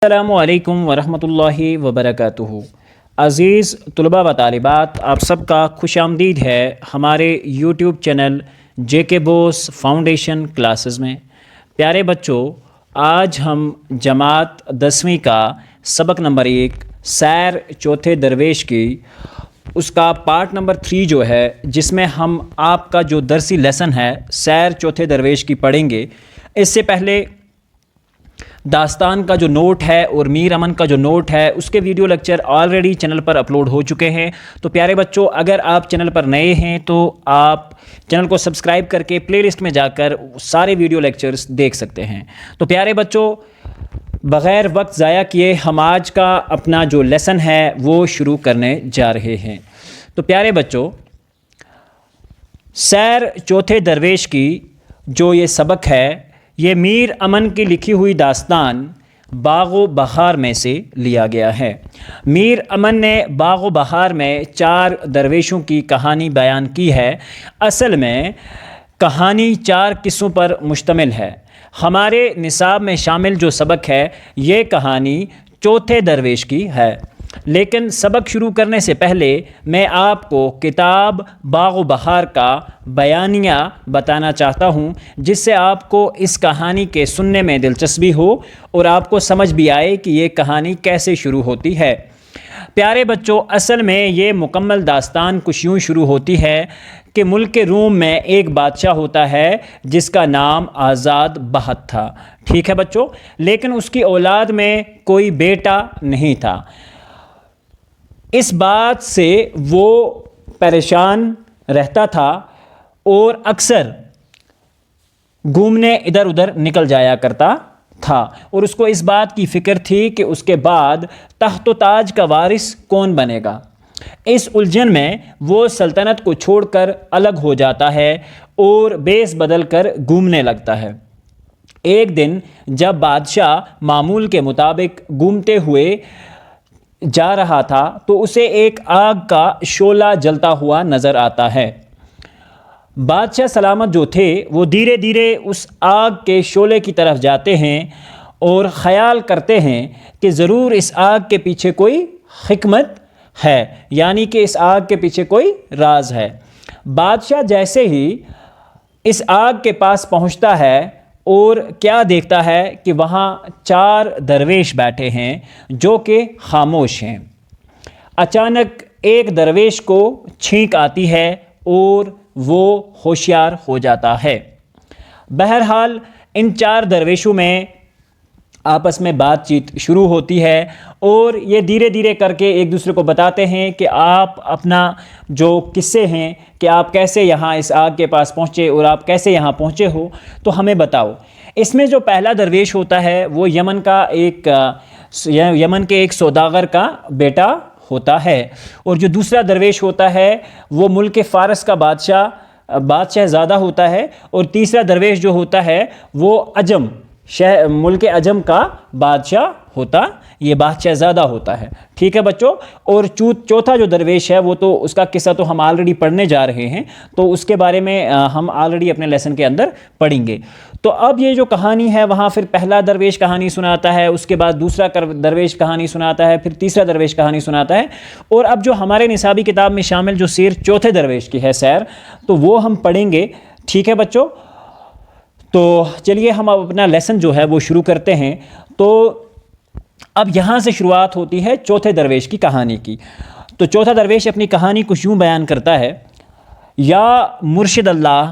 السلام علیکم ورحمۃ اللہ وبرکاتہ۔ عزیز طلباء و طالبات، آپ سب کا خوش آمدید ہے ہمارے یوٹیوب چینل جے کے بوس فاؤنڈیشن کلاسز میں۔ پیارے بچوں، آج ہم جماعت 10ویں کا سبق نمبر 1 سیر چوتھے درویش کی اس کا پارٹ نمبر 3 جو ہے، جس میں ہم آپ کا جو درسی لیسن ہے سیر چوتھے درویش کی پڑھیں گے۔ اس سے پہلے داستان کا جو نوٹ ہے اور میر امن کا جو نوٹ ہے اس کے ویڈیو لیکچر آلریڈی چینل پر اپلوڈ ہو چکے ہیں۔ تو پیارے بچوں، اگر آپ چینل پر نئے ہیں تو آپ چینل کو سبسکرائب کر کے پلے لسٹ میں جا کر سارے ویڈیو لیکچرز دیکھ سکتے ہیں۔ تو پیارے بچوں، بغیر وقت ضائع کیے ہم آج کا اپنا جو لیسن ہے وہ شروع کرنے جا رہے ہیں۔ تو پیارے بچوں، سیر چوتھے درویش کی جو یہ سبق ہے، یہ میر امن کی لکھی ہوئی داستان باغ و بہار میں سے لیا گیا ہے۔ میر امن نے باغ و بہار میں 4 درویشوں کی کہانی بیان کی ہے۔ اصل میں کہانی 4 قصوں پر مشتمل ہے۔ ہمارے نصاب میں شامل جو سبق ہے یہ کہانی چوتھے درویش کی ہے۔ لیکن سبق شروع کرنے سے پہلے میں آپ کو کتاب باغ و بہار کا بیانیہ بتانا چاہتا ہوں، جس سے آپ کو اس کہانی کے سننے میں دلچسپی ہو اور آپ کو سمجھ بھی آئے کہ یہ کہانی کیسے شروع ہوتی ہے۔ پیارے بچوں، اصل میں یہ مکمل داستان کچھ یوں شروع ہوتی ہے کہ ملک روم میں ایک بادشاہ ہوتا ہے جس کا نام آزاد بہت تھا۔ ٹھیک ہے بچوں، لیکن اس کی اولاد میں کوئی بیٹا نہیں تھا۔ اس بات سے وہ پریشان رہتا تھا اور اکثر گھومنے ادھر ادھر نکل جایا کرتا تھا، اور اس کو اس بات کی فکر تھی کہ اس کے بعد تخت و تاج کا وارث کون بنے گا۔ اس الجھن میں وہ سلطنت کو چھوڑ کر الگ ہو جاتا ہے اور بیس بدل کر گھومنے لگتا ہے۔ ایک دن جب بادشاہ معمول کے مطابق گھومتے ہوئے جا رہا تھا تو اسے ایک آگ کا شعلہ جلتا ہوا نظر آتا ہے۔ بادشاہ سلامت جو تھے وہ دھیرے دھیرے اس آگ کے شعلے کی طرف جاتے ہیں اور خیال کرتے ہیں کہ ضرور اس آگ کے پیچھے کوئی حکمت ہے، یعنی کہ اس آگ کے پیچھے کوئی راز ہے۔ بادشاہ جیسے ہی اس آگ کے پاس پہنچتا ہے اور کیا دیکھتا ہے کہ وہاں 4 درویش بیٹھے ہیں جو کہ خاموش ہیں۔ اچانک ایک درویش کو چھینک آتی ہے اور وہ ہوشیار ہو جاتا ہے۔ بہرحال ان 4 درویشوں میں آپس میں بات چیت شروع ہوتی ہے اور یہ دھیرے دھیرے کر کے ایک دوسرے کو بتاتے ہیں کہ آپ اپنا جو قصے ہیں کہ آپ کیسے یہاں اس آگ کے پاس پہنچے اور آپ کیسے یہاں پہنچے ہو تو ہمیں بتاؤ۔ اس میں جو پہلا درویش ہوتا ہے وہ یمن کے ایک سوداگر کا بیٹا ہوتا ہے، اور جو دوسرا درویش ہوتا ہے وہ ملک فارس کا بادشاہ زادہ ہوتا ہے، اور تیسرا درویش جو ہوتا ہے وہ ملک عجم کا بادشاہ ہوتا، یہ بادشاہ زادہ ہوتا ہے۔ ٹھیک ہے بچوں، اور چوتھا جو درویش ہے وہ تو اس کا قصہ تو ہم آلریڈی پڑھنے جا رہے ہیں، تو اس کے بارے میں ہم آلریڈی اپنے لیسن کے اندر پڑھیں گے۔ تو اب یہ جو کہانی ہے وہاں پھر پہلا درویش کہانی سناتا ہے، اس کے بعد دوسرا درویش کہانی سناتا ہے، پھر تیسرا درویش کہانی سناتا ہے، اور اب جو ہمارے نصابی کتاب میں شامل جو سیر چوتھے درویش کی ہے سیر، تو وہ ہم پڑھیں گے۔ ٹھیک ہے بچوں، تو چلیے ہم اب اپنا لیسن جو ہے وہ شروع کرتے ہیں۔ تو اب یہاں سے شروعات ہوتی ہے چوتھے درویش کی کہانی کی۔ تو چوتھا درویش اپنی کہانی کچھ یوں بیان کرتا ہے: یا مرشد اللہ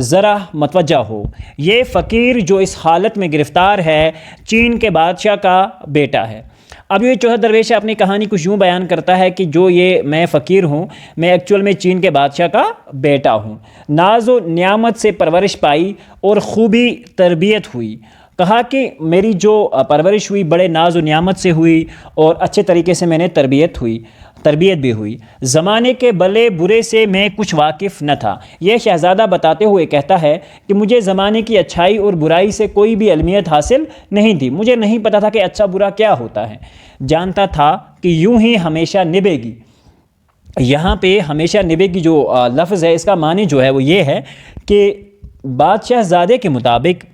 ذرا متوجہ ہو، یہ فقیر جو اس حالت میں گرفتار ہے چین کے بادشاہ کا بیٹا ہے۔ اب یہ چوتھا درویش اپنی کہانی کچھ یوں بیان کرتا ہے کہ جو یہ میں فقیر ہوں، میں ایکچول میں چین کے بادشاہ کا بیٹا ہوں۔ ناز و نعمت سے پرورش پائی اور خوبی تربیت ہوئی۔ کہا کہ میری جو پرورش ہوئی بڑے ناز و نعمت سے ہوئی اور اچھے طریقے سے میں نے تربیت بھی ہوئی۔ زمانے کے بلے برے سے میں کچھ واقف نہ تھا۔ یہ شہزادہ بتاتے ہوئے کہتا ہے کہ مجھے زمانے کی اچھائی اور برائی سے کوئی بھی علمیت حاصل نہیں تھی، مجھے نہیں پتا تھا کہ اچھا برا کیا ہوتا ہے۔ جانتا تھا کہ یوں ہی ہمیشہ نبھے گی۔ یہاں پہ ہمیشہ نبھے گی جو لفظ ہے اس کا معنی جو ہے وہ یہ ہے کہ بادشاہ زادے کے مطابق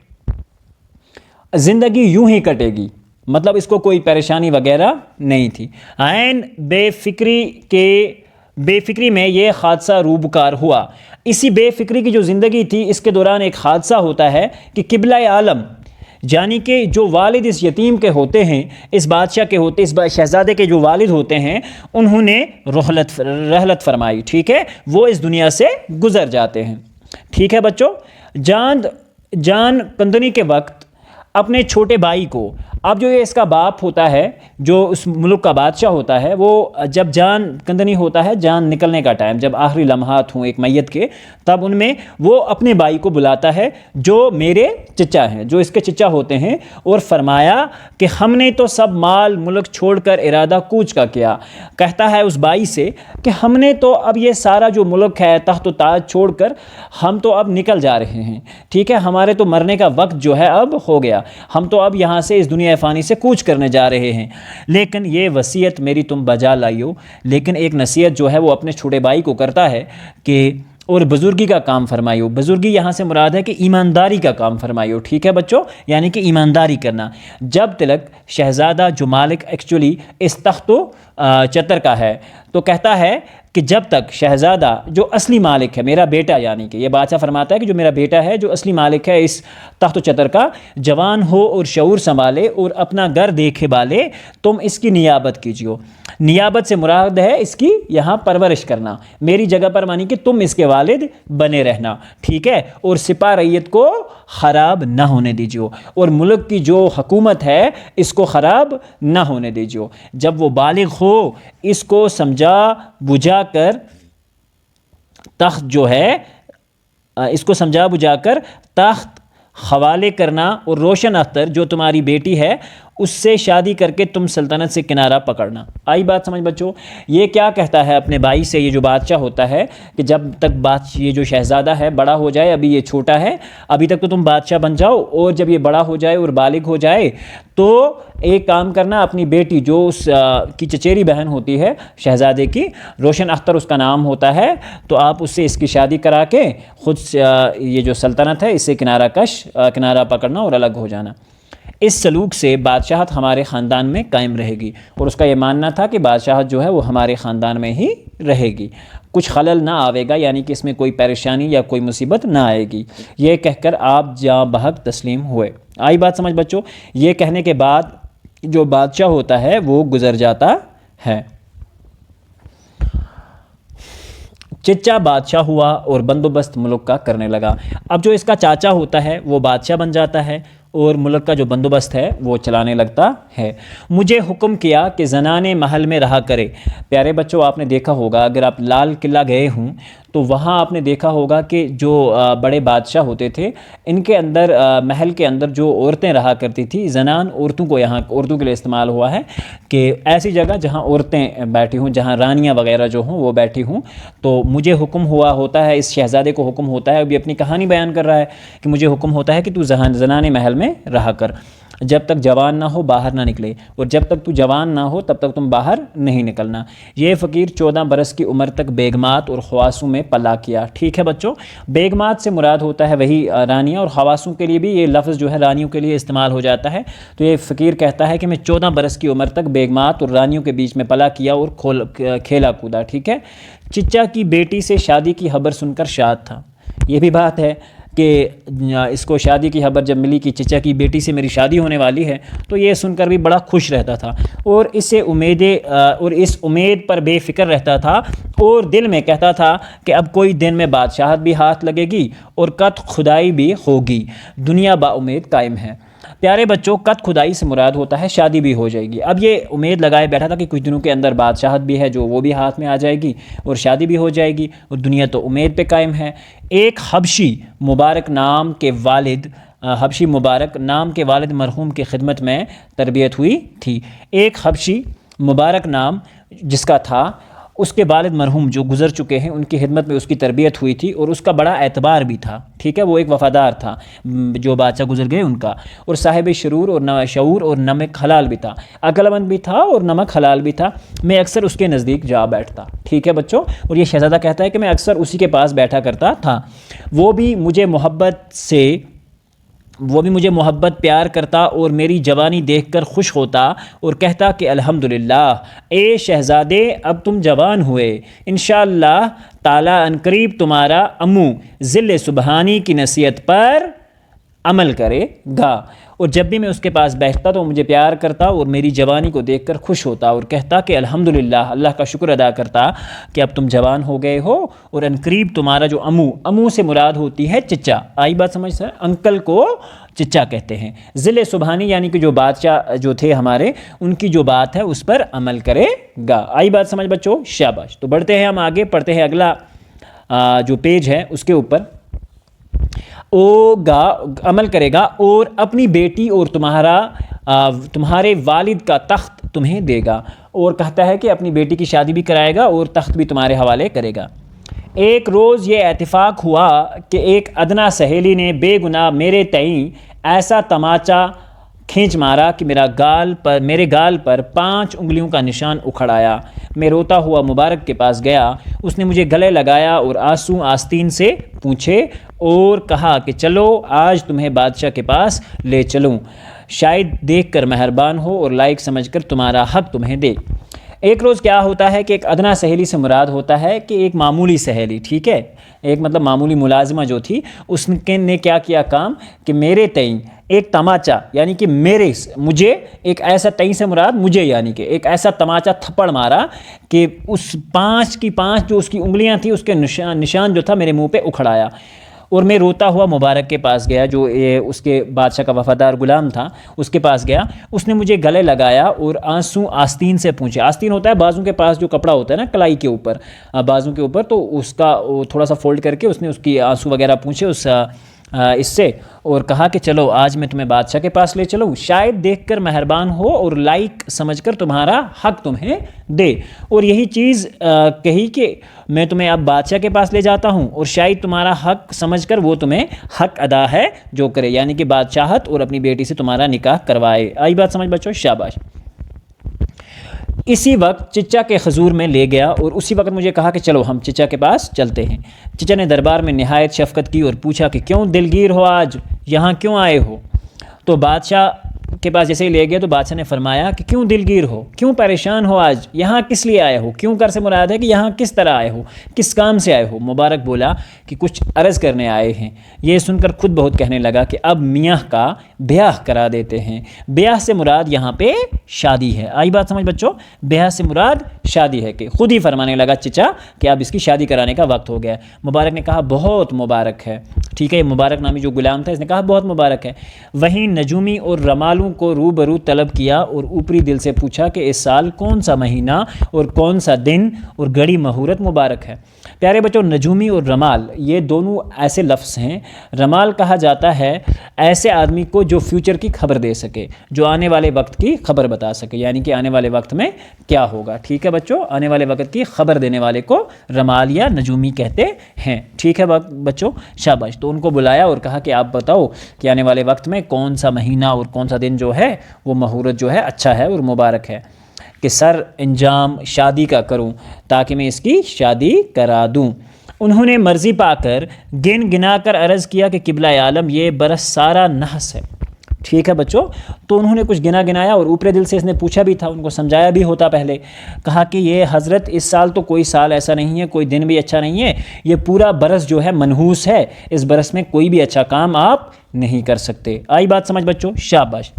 زندگی یوں ہی کٹے گی، مطلب اس کو کوئی پریشانی وغیرہ نہیں تھی۔ عین بے فکری میں یہ حادثہ روبکار ہوا۔ اسی بے فکری کی جو زندگی تھی، اس کے دوران ایک حادثہ ہوتا ہے کہ قبلہ عالم یعنی کہ جو والد اس یتیم کے ہوتے ہیں، اس بادشاہ کے ہوتے، اس شہزادے کے جو والد ہوتے ہیں، انہوں نے رحلت فرمائی، ٹھیک ہے، وہ اس دنیا سے گزر جاتے ہیں، ٹھیک ہے بچوں۔ جان کندنی کے وقت اپنے چھوٹے بھائی کو، اب جو یہ اس کا باپ ہوتا ہے، جو اس ملک کا بادشاہ ہوتا ہے، وہ جب جان کندنی ہوتا ہے، جان نکلنے کا ٹائم، جب آخری لمحات ہوں ایک میت کے، تب ان میں وہ اپنے بھائی کو بلاتا ہے جو میرے چچا ہیں، جو اس کے چچا ہوتے ہیں، اور فرمایا کہ ہم نے تو سب مال ملک چھوڑ کر ارادہ کوچ کا کیا۔ کہتا ہے اس بھائی سے کہ ہم نے تو اب یہ سارا جو ملک ہے، تخت و تاج چھوڑ کر ہم تو اب نکل جا رہے ہیں، ٹھیک ہے، ہمارے تو مرنے کا وقت جو ہے اب ہو گیا، ہم تو اب یہاں سے اس دنیا فانی سے کوچ کرنے جا رہے ہیں، لیکن یہ وصیت میری تم بجا لائیو۔ لیکن ایک نصیحت جو ہے وہ اپنے چھوٹے بھائی کو کرتا ہے کہ اور بزرگی کا کام فرمائیو۔ بزرگی یہاں سے مراد ہے کہ ایمانداری کا کام فرمائیو، ٹھیک ہے بچوں، یعنی کہ ایمانداری کرنا۔ جب تلک شہزادہ جو مالک ایکچولی اس تخت و چتر کا ہے، تو کہتا ہے کہ جب تک شہزادہ جو اصلی مالک ہے، میرا بیٹا، یعنی کہ یہ بادشاہ فرماتا ہے کہ جو میرا بیٹا ہے، جو اصلی مالک ہے اس تخت و چتر کا، جوان ہو اور شعور سنبھالے اور اپنا گھر دیکھے بالے، تم اس کی نیابت کیجیو۔ نیابت سے مراد ہے اس کی یہاں پرورش کرنا، میری جگہ پر، مانی کہ تم اس کے والد بنے رہنا، ٹھیک ہے، اور سپاہ ریت کو خراب نہ ہونے دیجیو، اور ملک کی جو حکومت ہے اس کو خراب نہ ہونے دیجیو۔ جب وہ بالغ ہو، اس کو سمجھا بجھا کر تخت جو ہے، اس کو سمجھا بجھا کر تخت حوالے کرنا، اور روشن اختر جو تمہاری بیٹی ہے اس سے شادی کر کے تم سلطنت سے کنارہ پکڑنا۔ آئی بات سمجھ بچوں؟ یہ کیا کہتا ہے اپنے بھائی سے، یہ جو بادشاہ ہوتا ہے، کہ جب تک یہ جو شہزادہ ہے بڑا ہو جائے، ابھی یہ چھوٹا ہے، ابھی تک تو تم بادشاہ بن جاؤ، اور جب یہ بڑا ہو جائے اور بالغ ہو جائے تو ایک کام کرنا، اپنی بیٹی جو اس کی چچیری بہن ہوتی ہے شہزادے کی، روشن اختر اس کا نام ہوتا ہے، تو آپ اس سے اس کی شادی کرا کے خود یہ جو سلطنت ہے اس سے کنارہ پکڑنا اور الگ ہو جانا۔ اس سلوک سے بادشاہت ہمارے خاندان میں قائم رہے گی، اور اس کا یہ ماننا تھا کہ بادشاہت جو ہے وہ ہمارے خاندان میں ہی رہے گی، کچھ خلل نہ آئے گا، یعنی کہ اس میں کوئی پریشانی یا کوئی مصیبت نہ آئے گی۔ یہ کہہ کر آپ جاں بحق تسلیم ہوئے۔ آئی بات سمجھ بچوں؟ یہ کہنے کے بعد جو بادشاہ ہوتا ہے وہ گزر جاتا ہے۔ چچا بادشاہ ہوا اور بندوبست ملک کا کرنے لگا۔ اب جو اس کا چاچا ہوتا ہے وہ بادشاہ بن جاتا ہے اور ملک کا جو بندوبست ہے وہ چلانے لگتا ہے۔ مجھے حکم کیا کہ زنانے محل میں رہا کرے۔ پیارے بچوں، آپ نے دیکھا ہوگا، اگر آپ لال قلعہ گئے ہوں تو وہاں آپ نے دیکھا ہوگا کہ جو بڑے بادشاہ ہوتے تھے، ان کے اندر محل کے اندر جو عورتیں رہا کرتی تھی، زنان عورتوں کو یہاں عورتوں کے لیے استعمال ہوا ہے کہ ایسی جگہ جہاں عورتیں بیٹھی ہوں، جہاں رانیاں وغیرہ جو ہوں وہ بیٹھی ہوں، تو مجھے حکم ہوتا ہے، اس شہزادے کو حکم ہوتا ہے، ابھی اپنی کہانی بیان کر رہا ہے کہ مجھے حکم ہوتا ہے کہ تو زنانے محل میں رہا کر، جب تک جوان نہ ہو باہر نہ نکلے، اور جب تک تو جوان نہ ہو تب تک تم باہر نہیں نکلنا۔ یہ فقیر 14 برس کی عمر تک بیگمات اور خواصوں میں پلا کیا، ٹھیک ہے بچوں۔ بیگمات سے مراد ہوتا ہے وہی رانیاں، اور خواصوں کے لیے بھی یہ لفظ جو ہے رانیوں کے لیے استعمال ہو جاتا ہے۔ تو یہ فقیر کہتا ہے کہ میں 14 برس کی عمر تک بیگمات اور رانیوں کے بیچ میں پلا کیا اور کھیلا کودا، ٹھیک ہے۔ چچا کی بیٹی سے شادی کی خبر سن کر شاد تھا۔ یہ بھی بات ہے کہ اس کو شادی کی خبر جب ملی کہ چچا کی بیٹی سے میری شادی ہونے والی ہے، تو یہ سن کر بھی بڑا خوش رہتا تھا، اور اس امید پر بے فکر رہتا تھا، اور دل میں کہتا تھا کہ اب کوئی دن میں بادشاہت بھی ہاتھ لگے گی اور قط خدائی بھی ہوگی، دنیا با امید قائم ہے۔ پیارے بچوں، قط خدائی سے مراد ہوتا ہے شادی بھی ہو جائے گی۔ اب یہ امید لگائے بیٹھا تھا کہ کچھ دنوں کے اندر بادشاہت بھی ہے جو وہ بھی ہاتھ میں آ جائے گی، اور شادی بھی ہو جائے گی، اور دنیا تو امید پہ قائم ہے۔ ایک حبشی مبارک نام کے والد مرحوم کی خدمت میں تربیت ہوئی تھی۔ ایک حبشی مبارک نام جس کا تھا، اس کے والد مرحوم جو گزر چکے ہیں، ان کی خدمت میں اس کی تربیت ہوئی تھی، اور اس کا بڑا اعتبار بھی تھا، ٹھیک ہے، وہ ایک وفادار تھا جو بادشاہ گزر گئے ان کا، اور صاحب شعور اور نمک حلال بھی تھا، عقل مند بھی تھا اور نمک حلال بھی تھا۔ میں اکثر اس کے نزدیک جا بیٹھتا، ٹھیک ہے بچوں، اور یہ شہزادہ کہتا ہے کہ میں اکثر اسی کے پاس بیٹھا کرتا تھا، وہ بھی مجھے محبت سے وہ بھی مجھے محبت پیار کرتا اور میری جوانی دیکھ کر خوش ہوتا اور کہتا کہ الحمدللہ اے شہزادے اب تم جوان ہوئے، انشاءاللہ تعالیٰ عنقریب تمہارا امو ذل سبحانی کی نصیحت پر عمل کرے گا۔ اور جب بھی میں اس کے پاس بیٹھتا تو وہ مجھے پیار کرتا اور میری جوانی کو دیکھ کر خوش ہوتا اور کہتا کہ الحمدللہ، اللہ کا شکر ادا کرتا کہ اب تم جوان ہو گئے ہو اور عنقریب تمہارا جو امو سے مراد ہوتی ہے چچا، آئی بات سمجھ سر، انکل کو چچا کہتے ہیں۔ ذل سبحانی یعنی کہ جو بادشاہ جو تھے ہمارے، ان کی جو بات ہے اس پر عمل کرے گا۔ آئی بات سمجھ بچوں؟ شاباش۔ تو بڑھتے ہیں ہم آگے، پڑھتے ہیں اگلا جو پیج ہے اس کے اوپر۔ عمل کرے گا اور اپنی بیٹی اور تمہارے والد کا تخت تمہیں دے گا، اور کہتا ہے کہ اپنی بیٹی کی شادی بھی کرائے گا اور تخت بھی تمہارے حوالے کرے گا۔ ایک روز یہ اتفاق ہوا کہ ایک ادنا سہیلی نے بے گناہ میرے تئیں ایسا تماچا کھینچ مارا کہ میرے گال پر 5 انگلیوں کا نشان اکھڑ آیا۔ میں روتا ہوا مبارک کے پاس گیا، اس نے مجھے گلے لگایا اور آنسو آستین سے پوچھے اور کہا کہ چلو آج تمہیں بادشاہ کے پاس لے چلوں، شاید دیکھ کر مہربان ہو اور لائق سمجھ کر تمہارا حق تمہیں دے۔ ایک روز کیا ہوتا ہے کہ ایک ادنا سہیلی سے مراد ہوتا ہے کہ ایک معمولی سہیلی، ٹھیک ہے، ایک مطلب معمولی ملازمہ جو تھی، اس نے کیا کیا کام کہ میرے تئیں ایک تماچا یعنی کہ مجھے ایک ایسا تئیں سے مراد مجھے یعنی کہ ایک ایسا تماچا تھپڑ مارا کہ اس 5 جو اس کی انگلیاں تھیں اس کے نشان جو تھا میرے منہ پہ اکھڑ آیا، اور میں روتا ہوا مبارک کے پاس گیا جو اس کے بادشاہ کا وفادار غلام تھا، اس کے پاس گیا، اس نے مجھے گلے لگایا اور آنسو آستین سے پوچھے۔ آستین ہوتا ہے بازو کے پاس جو کپڑا ہوتا ہے نا کلائی کے اوپر، بازو کے اوپر، تو اس کا تھوڑا سا فولڈ کر کے اس نے اس کی آنسو وغیرہ پوچھے اس سے، اور کہا کہ چلو آج میں تمہیں بادشاہ کے پاس لے چلوں، شاید دیکھ کر مہربان ہو اور لائق سمجھ کر تمہارا حق تمہیں دے۔ اور یہی چیز کہی کہ میں تمہیں اب بادشاہ کے پاس لے جاتا ہوں اور شاید تمہارا حق سمجھ کر وہ تمہیں حق ادا ہے جو کرے، یعنی کہ بادشاہت اور اپنی بیٹی سے تمہارا نکاح کروائے۔ آئی بات سمجھ بچوں؟ شاباش۔ اسی وقت چچا کے حضور میں لے گیا اور اسی وقت مجھے کہا کہ چلو ہم چچا کے پاس چلتے ہیں۔ چچا نے دربار میں نہایت شفقت کی اور پوچھا کہ کیوں دلگیر ہو، آج یہاں کیوں آئے ہو؟ تو بادشاہ کے پاس جیسے ہی لے گیا تو بادشاہ نے فرمایا کہ کیوں دلگیر ہو، کیوں پریشان ہو، آج یہاں کس لیے آئے ہو؟ کیوں کر سے مراد ہے کہ یہاں کس طرح آئے ہو، کس کام سے آئے ہو؟ مبارک بولا کہ کچھ عرض کرنے آئے ہیں۔ یہ سن کر خود بہت کہنے لگا کہ اب میاں کا بیاہ کرا دیتے ہیں۔ بیاہ سے مراد یہاں پہ شادی ہے۔ آئی بات سمجھ بچوں؟ بیاہ سے مراد شادی ہے، کہ خود ہی فرمانے لگا چچا کہ اب اس کی شادی کرانے کا وقت ہو گیا۔ مبارک نے کہا بہت مبارک ہے، ٹھیک ہے، یہ مبارک نامی جو غلام تھا اس نے کہا بہت مبارک ہے۔ وہیں نجومی اور رمالوں کو روبرو طلب کیا اور اوپری دل سے پوچھا کہ اس سال کون سا مہینہ اور کون سا دن اور گڑی مہورت مبارک ہے۔ پیارے بچوں، نجومی اور رمال یہ دونوں ایسے لفظ ہیں۔ رمال کہا جاتا ہے ایسے آدمی کو جو فیوچر کی خبر دے سکے، جو آنے والے وقت کی خبر بتا سکے، یعنی کہ آنے والے وقت میں کیا ہوگا، ٹھیک ہے بچوں، آنے والے وقت کی خبر دینے والے کو رمال یا نجومی کہتے ہیں، ٹھیک ہے بچوں، شاباش۔ تو ان کو بلایا اور کہا کہ آپ بتاؤ کہ آنے والے وقت میں کون سا مہینہ اور کون سا دن جو ہے وہ مہورت جو ہے اچھا ہے اور مبارک ہے کہ سر انجام شادی کا کروں تاکہ میں اس کی شادی کرا دوں۔ انہوں نے مرضی پا کر گنا کر عرض کیا کہ قبلہ عالم یہ برس سارا نحس ہے، ٹھیک ہے بچوں۔ تو انہوں نے کچھ گنایا اور اوپرے دل سے اس نے پوچھا بھی تھا، ان کو سمجھایا بھی ہوتا پہلے، کہا کہ یہ حضرت اس سال تو کوئی سال ایسا نہیں ہے، کوئی دن بھی اچھا نہیں ہے، یہ پورا برس جو ہے منحوس ہے، اس برس میں کوئی بھی اچھا کام آپ نہیں کر سکتے۔ آئی بات سمجھ بچوں؟ شاباش۔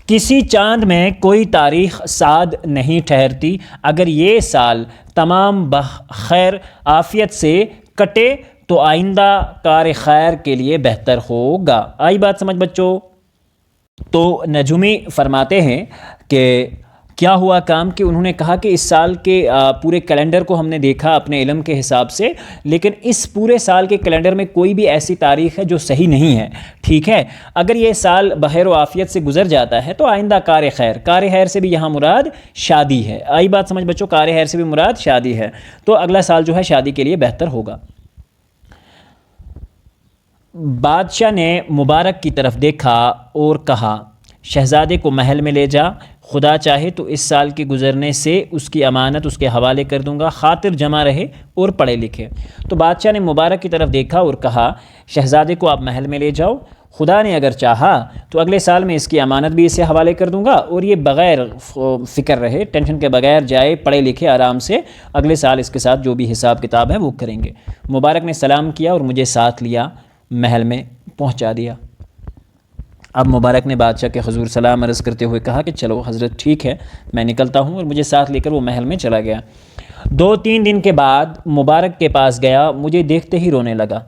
کسی چاند میں کوئی تاریخ سعد نہیں ٹھہرتی، اگر یہ سال تمام بخیر عافیت سے کٹے تو آئندہ کار خیر کے لیے بہتر ہوگا۔ آئی بات سمجھ بچوں؟ تو نجومی فرماتے ہیں کہ کیا ہوا کام کہ انہوں نے کہا کہ اس سال کے پورے کیلنڈر کو ہم نے دیکھا اپنے علم کے حساب سے، لیکن اس پورے سال کے کیلنڈر میں کوئی بھی ایسی تاریخ ہے جو صحیح نہیں ہے، ٹھیک ہے، اگر یہ سال بخیر و عافیت سے گزر جاتا ہے تو آئندہ کار خیر سے بھی یہاں مراد شادی ہے۔ آئی بات سمجھ بچوں؟ کار خیر سے بھی مراد شادی ہے، تو اگلا سال جو ہے شادی کے لیے بہتر ہوگا۔ بادشاہ نے مبارک کی طرف دیکھا اور کہا شہزادے کو محل میں لے جا، خدا چاہے تو اس سال کے گزرنے سے اس کی امانت اس کے حوالے کر دوں گا، خاطر جمع رہے اور پڑھے لکھے۔ تو بادشاہ نے مبارک کی طرف دیکھا اور کہا شہزادے کو آپ محل میں لے جاؤ، خدا نے اگر چاہا تو اگلے سال میں اس کی امانت بھی اسے حوالے کر دوں گا، اور یہ بغیر فکر رہے، ٹینشن کے بغیر جائے، پڑھے لکھے آرام سے اگلے سال اس کے ساتھ جو بھی حساب کتاب ہے وہ کریں گے۔ مبارک نے سلام کیا اور مجھے ساتھ لیا، محل میں پہنچا دیا۔ اب مبارک نے بادشاہ کے حضور سلام عرض کرتے ہوئے کہا کہ چلو حضرت ٹھیک ہے، میں نکلتا ہوں، اور مجھے ساتھ لے کر وہ محل میں چلا گیا۔ 2-3 دن کے بعد مبارک کے پاس گیا، مجھے دیکھتے ہی رونے لگا۔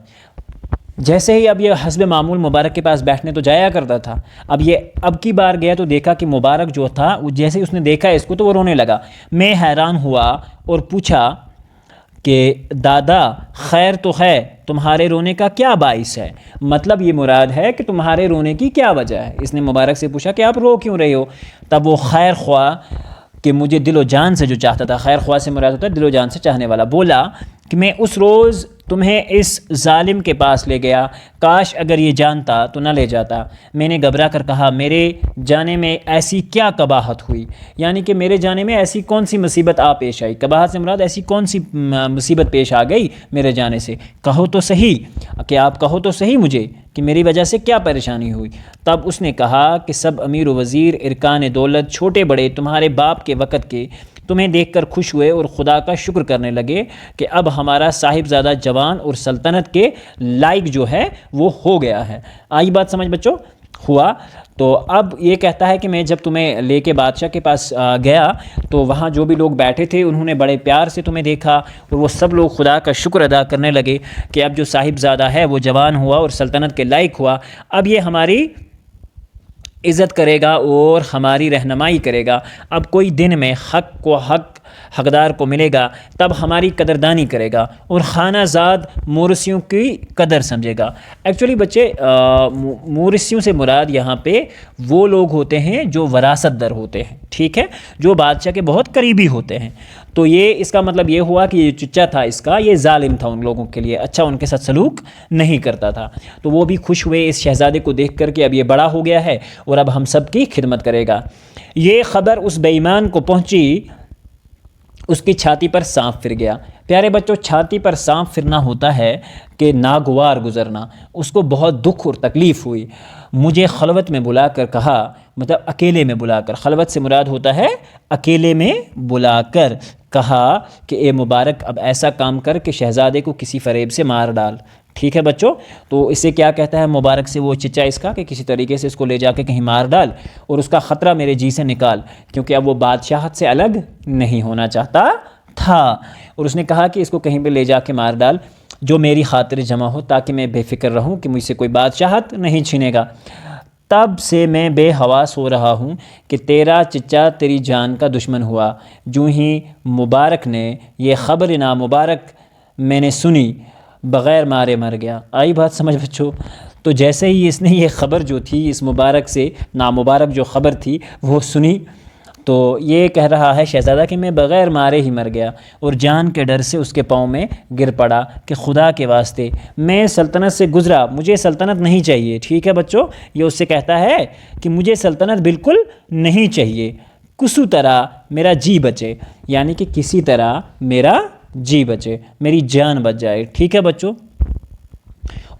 جیسے ہی اب یہ حسب معمول مبارک کے پاس بیٹھنے تو جایا کرتا تھا، اب کی بار گیا تو دیکھا کہ مبارک جو تھا وہ جیسے اس نے دیکھا اس کو تو وہ رونے لگا۔ میں حیران ہوا اور پوچھا کہ دادا خیر تو ہے، تمہارے رونے کا کیا باعث ہے؟ مطلب یہ مراد ہے کہ تمہارے رونے کی کیا وجہ ہے؟ اس نے مبارک سے پوچھا کہ آپ رو کیوں رہے ہو؟ تب وہ خیر خواہ کہ مجھے دل و جان سے جو چاہتا تھا، خیر خواہ سے مراد ہوتا ہے دل و جان سے چاہنے والا، بولا کہ میں اس روز تمہیں اس ظالم کے پاس لے گیا، کاش اگر یہ جانتا تو نہ لے جاتا۔ میں نے گھبرا کر کہا میرے جانے میں ایسی کیا قباحت ہوئی؟ یعنی کہ میرے جانے میں ایسی کون سی مصیبت پیش آئی؟ قباحت سے مراد ایسی کون سی مصیبت پیش آ گئی میرے جانے سے؟ کہو تو صحیح، کہ آپ کہو تو صحیح مجھے کہ میری وجہ سے کیا پریشانی ہوئی۔ تب اس نے کہا کہ سب امیر و وزیر، ارکان دولت، چھوٹے بڑے تمہارے باپ کے وقت کے تمہیں دیکھ کر خوش ہوئے اور خدا کا شکر کرنے لگے کہ اب ہمارا صاحبزادہ جوان اور سلطنت کے لائق جو ہے وہ ہو گیا ہے۔ آئی بات سمجھ بچوں؟ ہوا تو اب یہ کہتا ہے کہ میں جب تمہیں لے کے بادشاہ کے پاس گیا تو وہاں جو بھی لوگ بیٹھے تھے انہوں نے بڑے پیار سے تمہیں دیکھا، اور وہ سب لوگ خدا کا شکر ادا کرنے لگے کہ اب جو صاحبزادہ ہے وہ جوان ہوا اور سلطنت کے لائق ہوا، اب یہ ہماری عزت کرے گا اور ہماری رہنمائی کرے گا، اب کوئی دن میں حقدار کو ملے گا تب ہماری قدردانی کرے گا اور خانہ زاد مورثیوں کی قدر سمجھے گا۔ ایکچولی بچے مورثیوں سے مراد یہاں پہ وہ لوگ ہوتے ہیں جو وراثت در ہوتے ہیں، ٹھیک ہے، جو بادشاہ کے بہت قریبی ہوتے ہیں۔ تو یہ اس کا مطلب یہ ہوا کہ یہ چچا تھا اس کا، یہ ظالم تھا ان لوگوں کے لیے، اچھا ان کے ساتھ سلوک نہیں کرتا تھا۔ تو وہ بھی خوش ہوئے اس شہزادے کو دیکھ کر کہ اب یہ بڑا ہو گیا ہے اور اب ہم سب کی خدمت کرے گا۔ یہ خبر اس بے ایمان کو پہنچی، اس کی چھاتی پر سانپ پھر گیا۔ پیارے بچوں، چھاتی پر سانپ پھرنا ہوتا ہے کہ ناگوار گزرنا۔ اس کو بہت دکھ اور تکلیف ہوئی۔ مجھے خلوت میں بلا کر کہا، مطلب اکیلے میں بلا کر، خلوت سے مراد ہوتا ہے اکیلے میں بلا کر کہا کہ اے مبارک اب ایسا کام کر کہ شہزادے کو کسی فریب سے مار ڈال۔ ٹھیک ہے بچوں، تو اسے کیا کہتا ہے مبارک سے وہ چچا اس کا کہ کسی طریقے سے اس کو لے جا کے کہیں مار ڈال اور اس کا خطرہ میرے جی سے نکال، کیونکہ اب وہ بادشاہت سے الگ نہیں ہونا چاہتا تھا۔ اور اس نے کہا کہ اس کو کہیں پہ لے جا کے مار ڈال جو میری خاطر جمع ہو، تاکہ میں بے فکر رہوں کہ مجھ سے کوئی بادشاہت نہیں چھینے گا۔ تب سے میں بے حواس ہو رہا ہوں کہ تیرا چچا تیری جان کا دشمن ہوا۔ جو ہی مبارک نے یہ خبر نامبارک میں نے سنی، بغیر مارے مر گیا۔ آئی بات سمجھ بچوں؟ تو جیسے ہی اس نے یہ خبر جو تھی، اس مبارک سے نامبارک جو خبر تھی وہ سنی، تو یہ کہہ رہا ہے شہزادہ کہ میں بغیر مارے ہی مر گیا، اور جان کے ڈر سے اس کے پاؤں میں گر پڑا کہ خدا کے واسطے میں سلطنت سے گزرا، مجھے سلطنت نہیں چاہیے۔ ٹھیک ہے بچوں، یہ اس سے کہتا ہے کہ مجھے سلطنت بالکل نہیں چاہیے، کسو طرح میرا جی بچے، یعنی کہ کسی طرح میرا جی بچے، میری جان بچ جائے۔ ٹھیک ہے بچوں،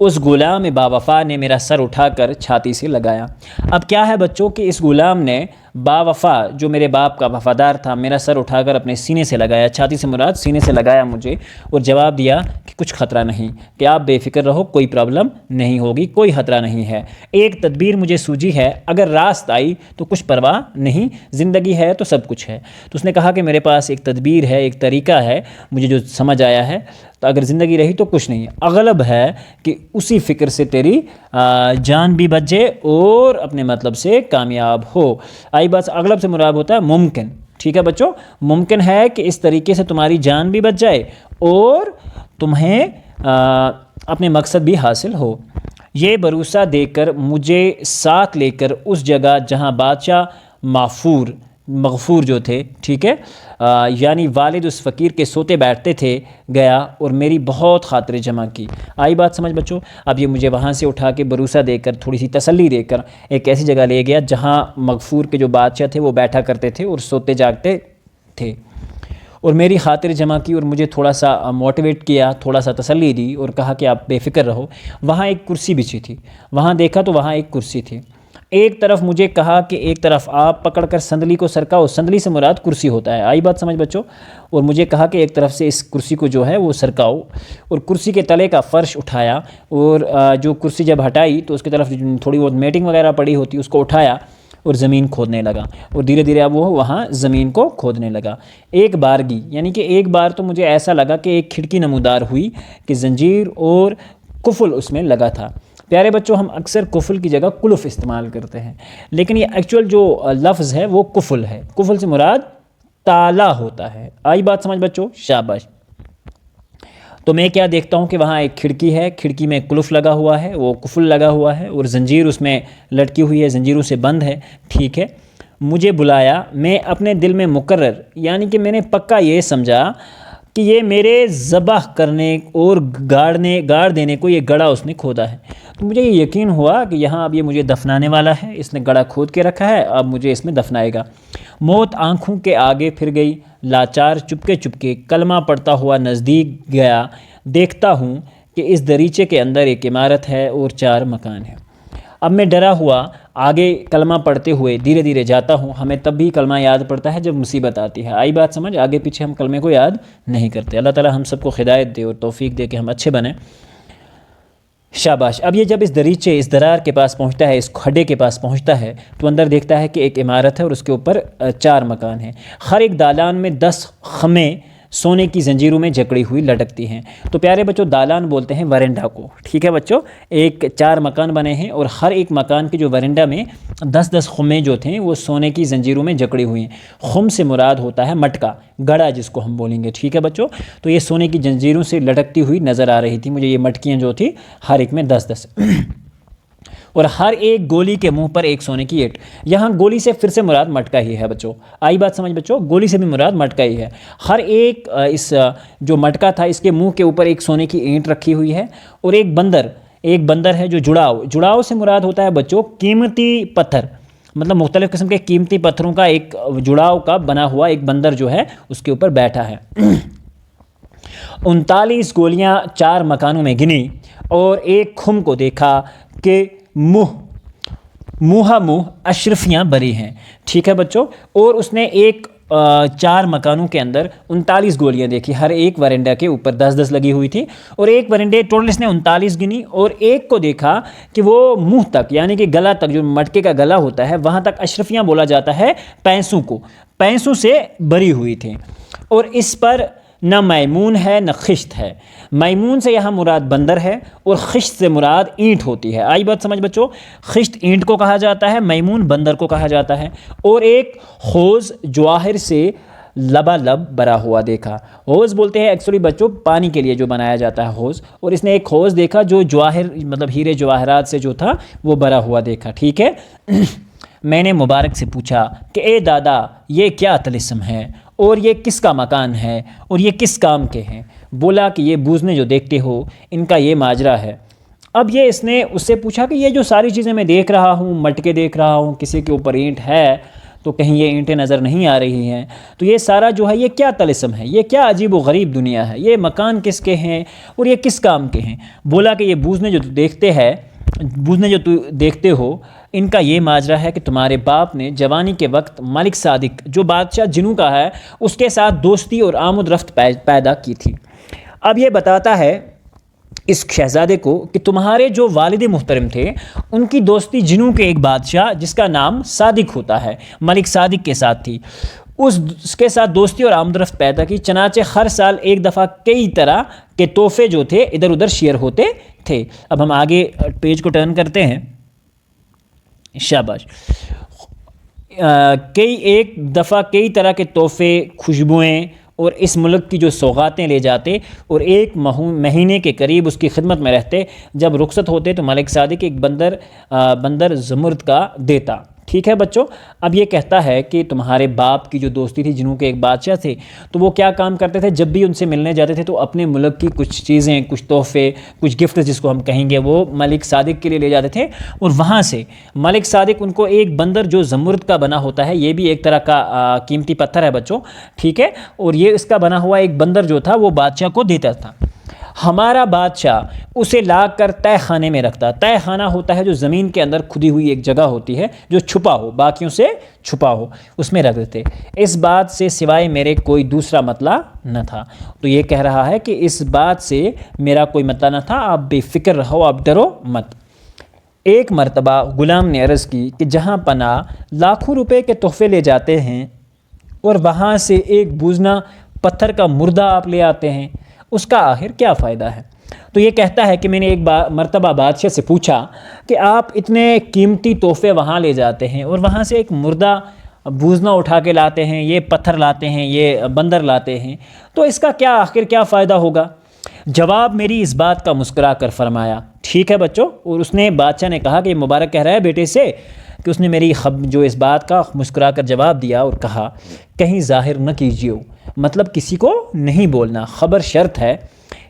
اس غلام باوفا نے میرا سر اٹھا کر چھاتی سے لگایا۔ اب کیا ہے بچوں کہ اس غلام نے باوفا جو میرے باپ کا وفادار تھا، میرا سر اٹھا کر اپنے سینے سے لگایا، چھاتی سے مراد سینے سے لگایا مجھے، اور جواب دیا کہ کچھ خطرہ نہیں، کہ آپ بے فکر رہو، کوئی پرابلم نہیں ہوگی، کوئی خطرہ نہیں ہے۔ ایک تدبیر مجھے سوجی ہے، اگر راست آئی تو کچھ پرواہ نہیں، زندگی ہے تو سب کچھ ہے۔ تو اس نے کہا کہ میرے پاس ایک تدبیر ہے، ایک طریقہ ہے مجھے جو سمجھ آیا ہے، تو اگر زندگی رہی تو کچھ نہیں، اغلب ہے کہ اسی فکر سے تیری جان بھی بچ جائے اور اپنے مطلب سے کامیاب ہو۔ آئی بات، اغلب سے مراد ہوتا ہے ممکن۔ ٹھیک ہے بچوں، ممکن ہے کہ اس طریقے سے تمہاری جان بھی بچ جائے اور تمہیں اپنے مقصد بھی حاصل ہو۔ یہ بھروسہ دے کر مجھے ساتھ لے کر اس جگہ جہاں بادشاہ مغفور جو تھے، ٹھیک ہے، یعنی والد اس فقیر کے سوتے بیٹھتے تھے، گیا اور میری بہت خاطر جمع کی۔ آئی بات سمجھ بچوں؟ اب یہ مجھے وہاں سے اٹھا کے بھروسہ دے کر، تھوڑی سی تسلی دے کر ایک ایسی جگہ لے گیا جہاں مغفور کے جو بادشاہ تھے وہ بیٹھا کرتے تھے اور سوتے جاگتے تھے۔ اور میری خاطر جمع کی اور مجھے تھوڑا سا موٹیویٹ کیا، تھوڑا سا تسلی دی اور کہا کہ آپ بے فکر رہو۔ وہاں ایک کرسی بچھی تھی، وہاں دیکھا تو وہاں ایک کرسی تھی۔ ایک طرف مجھے کہا کہ ایک طرف آپ پکڑ کر سندلی کو سرکاؤ، سندلی سے مراد کرسی ہوتا ہے، آئی بات سمجھ بچوں؟ اور مجھے کہا کہ ایک طرف سے اس کرسی کو جو ہے وہ سرکاؤ، اور کرسی کے تلے کا فرش اٹھایا، اور جو کرسی جب ہٹائی تو اس کی طرف تھوڑی بہت میٹنگ وغیرہ پڑی ہوتی اس کو اٹھایا اور زمین کھودنے لگا، اور دھیرے دھیرے اب وہ وہاں زمین کو کھودنے لگا۔ ایک بارگی یعنی کہ ایک بار تو مجھے ایسا لگا کہ ایک کھڑکی نمودار ہوئی کہ زنجیر اور قفل اس میں لگا تھا۔ پیارے بچوں، ہم اکثر قفل کی جگہ قلف استعمال کرتے ہیں، لیکن یہ ایکچول جو لفظ ہے وہ قفل ہے۔ قفل سے مراد تالا ہوتا ہے، آئی بات سمجھ بچوں؟ شاباش۔ تو میں کیا دیکھتا ہوں کہ وہاں ایک کھڑکی ہے، کھڑکی میں قلف لگا ہوا ہے، وہ قفل لگا ہوا ہے، اور زنجیر اس میں لٹکی ہوئی ہے، زنجیروں سے بند ہے، ٹھیک ہے۔ مجھے بلایا، میں اپنے دل میں مقرر یعنی کہ میں نے پکا یہ سمجھا کہ یہ میرے ذبح کرنے اور گاڑ دینے کو یہ گڑھا اس نے کھودا ہے۔ تو مجھے یہ یقین ہوا کہ یہاں اب یہ مجھے دفنانے والا ہے، اس نے گڑھا کھود کے رکھا ہے، اب مجھے اس میں دفنائے گا۔ موت آنکھوں کے آگے پھر گئی، لاچار چپکے چپکے کلمہ پڑھتا ہوا نزدیک گیا، دیکھتا ہوں کہ اس دریچے کے اندر ایک عمارت ہے اور 4 مکان ہیں۔ اب میں ڈرا ہوا آگے کلمہ پڑھتے ہوئے دھیرے دھیرے جاتا ہوں۔ ہمیں تب بھی کلمہ یاد پڑتا ہے جب مصیبت آتی ہے، آئی بات سمجھ؟ آگے پیچھے ہم کلمے کو یاد نہیں کرتے۔ اللہ تعالی ہم سب کو ہدایت دے اور توفیق دے کہ ہم اچھے بنیں۔ شاباش۔ اب یہ جب اس دریچے، اس درار کے پاس پہنچتا ہے، اس کھڈے کے پاس پہنچتا ہے تو اندر دیکھتا ہے کہ ایک عمارت ہے اور اس کے اوپر 4 مکان ہیں۔ ہر ایک دالان میں 10 خمیں سونے کی زنجیروں میں جکڑی ہوئی لٹکتی ہیں۔ تو پیارے بچوں، دالان بولتے ہیں ورنڈا کو، ٹھیک ہے بچوں؟ 4 مکان بنے ہیں اور ہر ایک مکان کے جو ورنڈا میں 10 خمیں جو تھیں وہ سونے کی زنجیروں میں جکڑی ہوئی ہیں۔ خم سے مراد ہوتا ہے مٹکا، گڑھا جس کو ہم بولیں گے، ٹھیک ہے بچوں؟ تو یہ سونے کی زنجیروں سے لٹکتی ہوئی نظر آ رہی تھی مجھے، یہ مٹکیاں جو تھی ہر ایک میں 10 اور ہر ایک گولی کے منہ پر ایک سونے کی اینٹ۔ یہاں گولی سے پھر سے مراد مٹکا ہی ہے بچوں، آئی بات سمجھ بچوں؟ گولی سے بھی مراد مٹکا ہی ہے۔ ہر ایک اس جو مٹکا تھا اس کے منہ کے اوپر ایک سونے کی اینٹ رکھی ہوئی ہے، اور ایک بندر ہے جو جڑاؤ سے مراد ہوتا ہے بچوں قیمتی پتھر، مطلب مختلف قسم کے قیمتی پتھروں کا ایک جڑاؤ کا بنا ہوا ایک بندر جو ہے اس کے اوپر بیٹھا ہے۔ 39 گولیاں 4 مکانوں میں گنی اور ایک خم کو دیکھا کہ منہ اشرفیاں بری ہیں، ٹھیک ہے بچوں؟ اور اس نے 4 مکانوں کے اندر 39 گولیاں دیکھی، ہر ایک ورنڈا کے اوپر 10 لگی ہوئی تھی، اور ایک ورنڈے ٹوٹل اس نے 39 گنی، اور ایک کو دیکھا کہ وہ منہ تک یعنی کہ گلا تک، جو مٹکے کا گلا ہوتا ہے وہاں تک اشرفیاں بولا جاتا ہے پیسوں سے بری ہوئی تھیں، اور اس پر نہ میمون ہے نہ خشت ہے۔ میمون سے یہاں مراد بندر ہے اور خشت سے مراد اینٹ ہوتی ہے، آئی بات سمجھ بچوں؟ خشت اینٹ کو کہا جاتا ہے، میمون بندر کو کہا جاتا ہے۔ اور ایک حوض جواہر سے لبالب بھرا ہوا دیکھا۔ حوض بولتے ہیں ایکچولی بچوں پانی کے لیے جو بنایا جاتا ہے حوض، اور اس نے ایک حوض دیکھا جو جواہر مطلب ہیرے جواہرات سے جو تھا وہ بھرا ہوا دیکھا، ٹھیک ہے؟ میں نے مبارک سے پوچھا کہ اے دادا یہ کیا طلسم ہے، اور یہ کس کا مکان ہے، اور یہ کس کام کے ہیں؟ بولا کہ یہ بوزنے جو دیکھتے ہو ان کا یہ ماجرا ہے۔ اب یہ اس نے اس سے پوچھا کہ یہ جو ساری چیزیں میں دیکھ رہا ہوں، مٹکے دیکھ رہا ہوں، کسی کے اوپر اینٹ ہے تو کہیں یہ اینٹیں نظر نہیں آ رہی ہیں، تو یہ سارا جو ہے یہ کیا طلسم ہے، یہ کیا عجیب و غریب دنیا ہے، یہ مکان کس کے ہیں اور یہ کس کام کے ہیں؟ بولا کہ یہ بوزنے جو تو دیکھتے ہو ان کا یہ ماجرا ہے کہ تمہارے باپ نے جوانی کے وقت ملک صادق جو بادشاہ جنوں کا ہے اس کے ساتھ دوستی اور آمد رفت پیدا کی تھی۔ اب یہ بتاتا ہے اس شہزادے کو کہ تمہارے جو والد محترم تھے ان کی دوستی جنوں کے ایک بادشاہ جس کا نام صادق ہوتا ہے، ملک صادق کے ساتھ تھی، اس کے ساتھ دوستی اور آمد رفت پیدا کی، چنانچہ ہر سال ایک دفعہ کئی طرح کے تحفے جو تھے ادھر ادھر شیئر ہوتے تھے۔ اب ہم آگے پیج کو ٹرن کرتے ہیں، شاباش۔ ایک دفعہ کئی طرح کے تحفے، خوشبوئیں اور اس ملک کی جو سوغاتیں لے جاتے اور ایک مہینے کے قریب اس کی خدمت میں رہتے۔ جب رخصت ہوتے تو ملک صادق ایک بندر زمرد کا دیتا، ٹھیک ہے بچوں. اب یہ کہتا ہے کہ تمہارے باپ کی جو دوستی تھی، جنہوں کے ایک بادشاہ تھے، تو وہ کیا کام کرتے تھے؟ جب بھی ان سے ملنے جاتے تھے تو اپنے ملک کی کچھ چیزیں، کچھ تحفے، کچھ گفٹ جس کو ہم کہیں گے، وہ ملک صادق کے لیے لے جاتے تھے. اور وہاں سے ملک صادق ان کو ایک بندر جو زمرد کا بنا ہوتا ہے، یہ بھی ایک طرح کا قیمتی پتھر ہے بچوں، ٹھیک ہے، اور یہ اس کا بنا ہوا ایک بندر جو تھا وہ بادشاہ کو دیتا تھا. ہمارا بادشاہ اسے لا کر تہہ خانے میں رکھتا. تہہ خانہ ہوتا ہے جو زمین کے اندر کھدی ہوئی ایک جگہ ہوتی ہے جو چھپا ہو، باقیوں سے چھپا ہو، اس میں رکھ دیتے. اس بات سے سوائے میرے کوئی دوسرا مطلب نہ تھا. تو یہ کہہ رہا ہے کہ اس بات سے میرا کوئی مطلب نہ تھا، آپ بے فکر رہو، آپ ڈرو مت. ایک مرتبہ غلام نے عرض کی کہ جہاں پناہ لاکھوں روپے کے تحفے لے جاتے ہیں اور وہاں سے ایک بوزنا پتھر کا مردہ آپ لے آتے ہیں، اس کا آخر کیا فائدہ ہے؟ تو یہ کہتا ہے کہ میں نے ایک مرتبہ بادشاہ سے پوچھا کہ آپ اتنے قیمتی تحفے وہاں لے جاتے ہیں اور وہاں سے ایک مردہ بوزنا اٹھا کے لاتے ہیں، یہ پتھر لاتے ہیں، یہ بندر لاتے ہیں، تو اس کا کیا آخر کیا فائدہ ہوگا؟ جواب میری اس بات کا مسکرا کر فرمایا. ٹھیک ہے بچوں. اور اس نے، بادشاہ نے کہا کہ یہ مبارک کہہ رہا ہے بیٹے سے کہ اس نے میری جو اس بات کا مسکرا کر جواب دیا اور کہا کہیں ظاہر نہ کیجیے، مطلب کسی کو نہیں بولنا، خبر شرط ہے.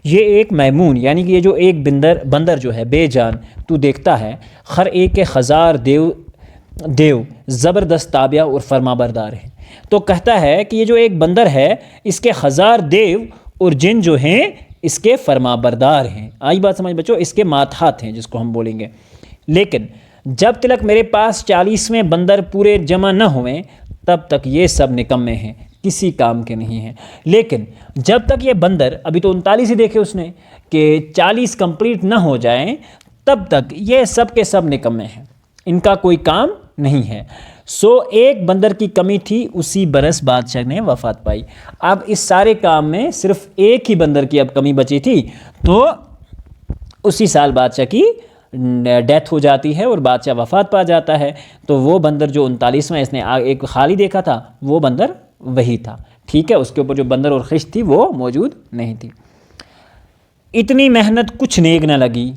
یہ ایک میمون، یعنی کہ یہ جو ایک بندر جو ہے بے جان تو دیکھتا ہے، خر ایک ہزار دیو زبردست تابع اور فرما بردار ہے. تو کہتا ہے کہ یہ جو ایک بندر ہے، اس کے ہزار دیو اور جن جو ہیں اس کے فرما بردار ہیں. آئی بات سمجھ بچوں؟ اس کے ماتحات ہیں جس کو ہم بولیں گے. لیکن جب تک میرے پاس 40ویں بندر پورے جمع نہ ہوئیں تب تک یہ سب نکمے ہیں، کسی کام کے نہیں ہیں. لیکن جب تک یہ بندر، ابھی تو 39 ہی دیکھے اس نے، کہ 40 کمپلیٹ نہ ہو جائیں تب تک یہ سب کے سب نکمے ہیں، ان کا کوئی کام نہیں ہے. سو ایک بندر کی کمی تھی، اسی برس بادشاہ نے وفات پائی. اب اس سارے کام میں صرف ایک ہی بندر کی اب کمی بچی تھی، تو اسی سال بادشاہ کی ڈیتھ ہو جاتی ہے اور بادشاہ وفات پا جاتا ہے. تو وہ بندر جو 39واں اس نے ایک خالی دیکھا تھا، وہ بندر وہی تھا. ٹھیک ہے، اس کے اوپر جو بندر اور خشت تھی وہ موجود نہیں تھی. اتنی محنت کچھ نیک نہ لگی،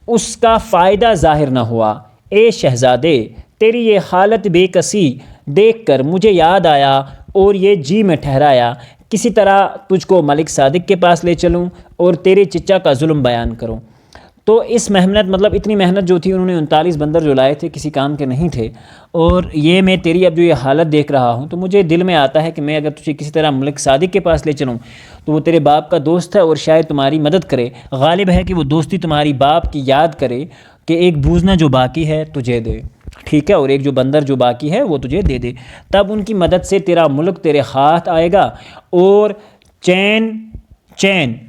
اس کا فائدہ ظاہر نہ ہوا. اے شہزادے، تیری یہ حالت بے کسی دیکھ کر مجھے یاد آیا اور یہ جی میں ٹھہرایا کسی طرح تجھ کو ملک صادق کے پاس لے چلوں اور تیرے چچا کا ظلم بیان کروں. تو اس محنت، مطلب اتنی محنت جو تھی، انہوں نے 39 بندر جو لائے تھے کسی کام کے نہیں تھے، اور یہ میں تیری اب جو یہ حالت دیکھ رہا ہوں تو مجھے دل میں آتا ہے کہ میں اگر تجھے کسی طرح ملک صادق کے پاس لے چلوں تو وہ تیرے باپ کا دوست ہے اور شاید تمہاری مدد کرے. غالب ہے کہ وہ دوستی تمہاری باپ کی یاد کرے کہ ایک بوزنا جو باقی ہے تجھے دے، ٹھیک ہے، اور ایک جو بندر جو باقی ہے وہ تجھے دے دے. تب ان کی مدد سے تیرا ملک تیرے ہاتھ آئے گا اور چین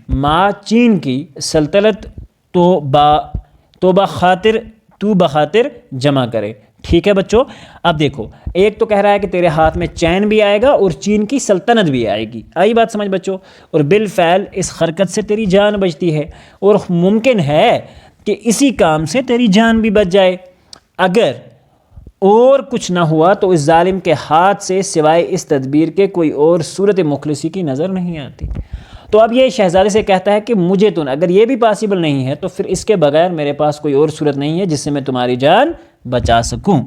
ماں چین کی سلطنت تو بخاطر جمع کرے. ٹھیک ہے بچوں. اب دیکھو، ایک تو کہہ رہا ہے کہ تیرے ہاتھ میں چین بھی آئے گا اور چین کی سلطنت بھی آئے گی. آئی بات سمجھ بچوں؟ اور بالفعل اس حرکت سے تیری جان بچتی ہے اور ممکن ہے کہ اسی کام سے تیری جان بھی بچ جائے. اگر اور کچھ نہ ہوا تو اس ظالم کے ہاتھ سے سوائے اس تدبیر کے کوئی اور صورت مخلصی کی نظر نہیں آتی. تو اب یہ شہزادے سے کہتا ہے کہ مجھے تو اگر یہ بھی پاسبل نہیں ہے تو پھر اس کے بغیر میرے پاس کوئی اور صورت نہیں ہے جس سے میں تمہاری جان بچا سکوں.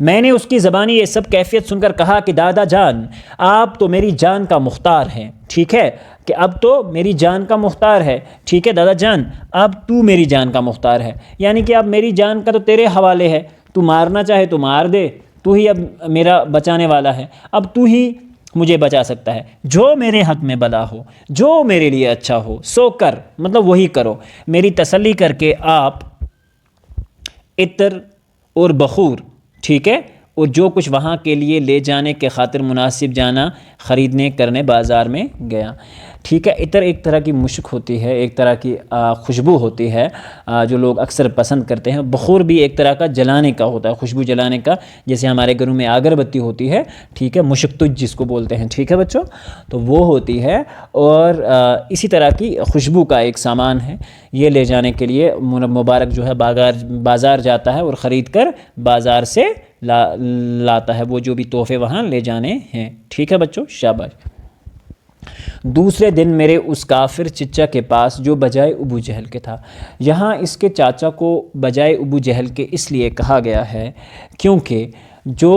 میں نے اس کی زبانی یہ سب کیفیت سن کر کہا کہ دادا جان، آپ تو میری جان کا مختار ہیں. ٹھیک ہے، کہ اب تو میری جان کا مختار ہے. ٹھیک ہے دادا جان، اب تو میری جان کا مختار ہے، یعنی کہ اب میری جان کا تو تیرے حوالے ہے. تو مارنا چاہے تو مار دے، تو ہی اب میرا بچانے والا ہے. اب تو ہی مجھے بچا سکتا ہے. جو میرے حق میں بلا ہو، جو میرے لیے اچھا ہو سو کر، مطلب وہی کرو. میری تسلی کر کے آپ عطر اور بخور، ٹھیک ہے، اور جو کچھ وہاں کے لیے لے جانے کے خاطر مناسب جانا خریدنے کرنے بازار میں گیا. ٹھیک ہے، عطر ایک طرح کی مشک ہوتی ہے، ایک طرح کی خوشبو ہوتی ہے جو لوگ اکثر پسند کرتے ہیں. بخور بھی ایک طرح کا جلانے کا ہوتا ہے، خوشبو جلانے کا، جیسے ہمارے گھروں میں اگر بتی ہوتی ہے. ٹھیک ہے، مشک تج جس کو بولتے ہیں. ٹھیک ہے بچوں، تو وہ ہوتی ہے اور اسی طرح کی خوشبو کا ایک سامان ہے. یہ لے جانے کے لیے مبارک جو ہے بازار جاتا ہے اور خرید کر بازار سے لاتا ہے وہ جو بھی تحفے وہاں لے جانے ہیں. ٹھیک ہے بچوں، شاباش. دوسرے دن میرے اس کافر چچا کے پاس جو بجائے ابو جہل کے تھا. یہاں اس کے چاچا کو بجائے ابو جہل کے اس لیے کہا گیا ہے کیونکہ جو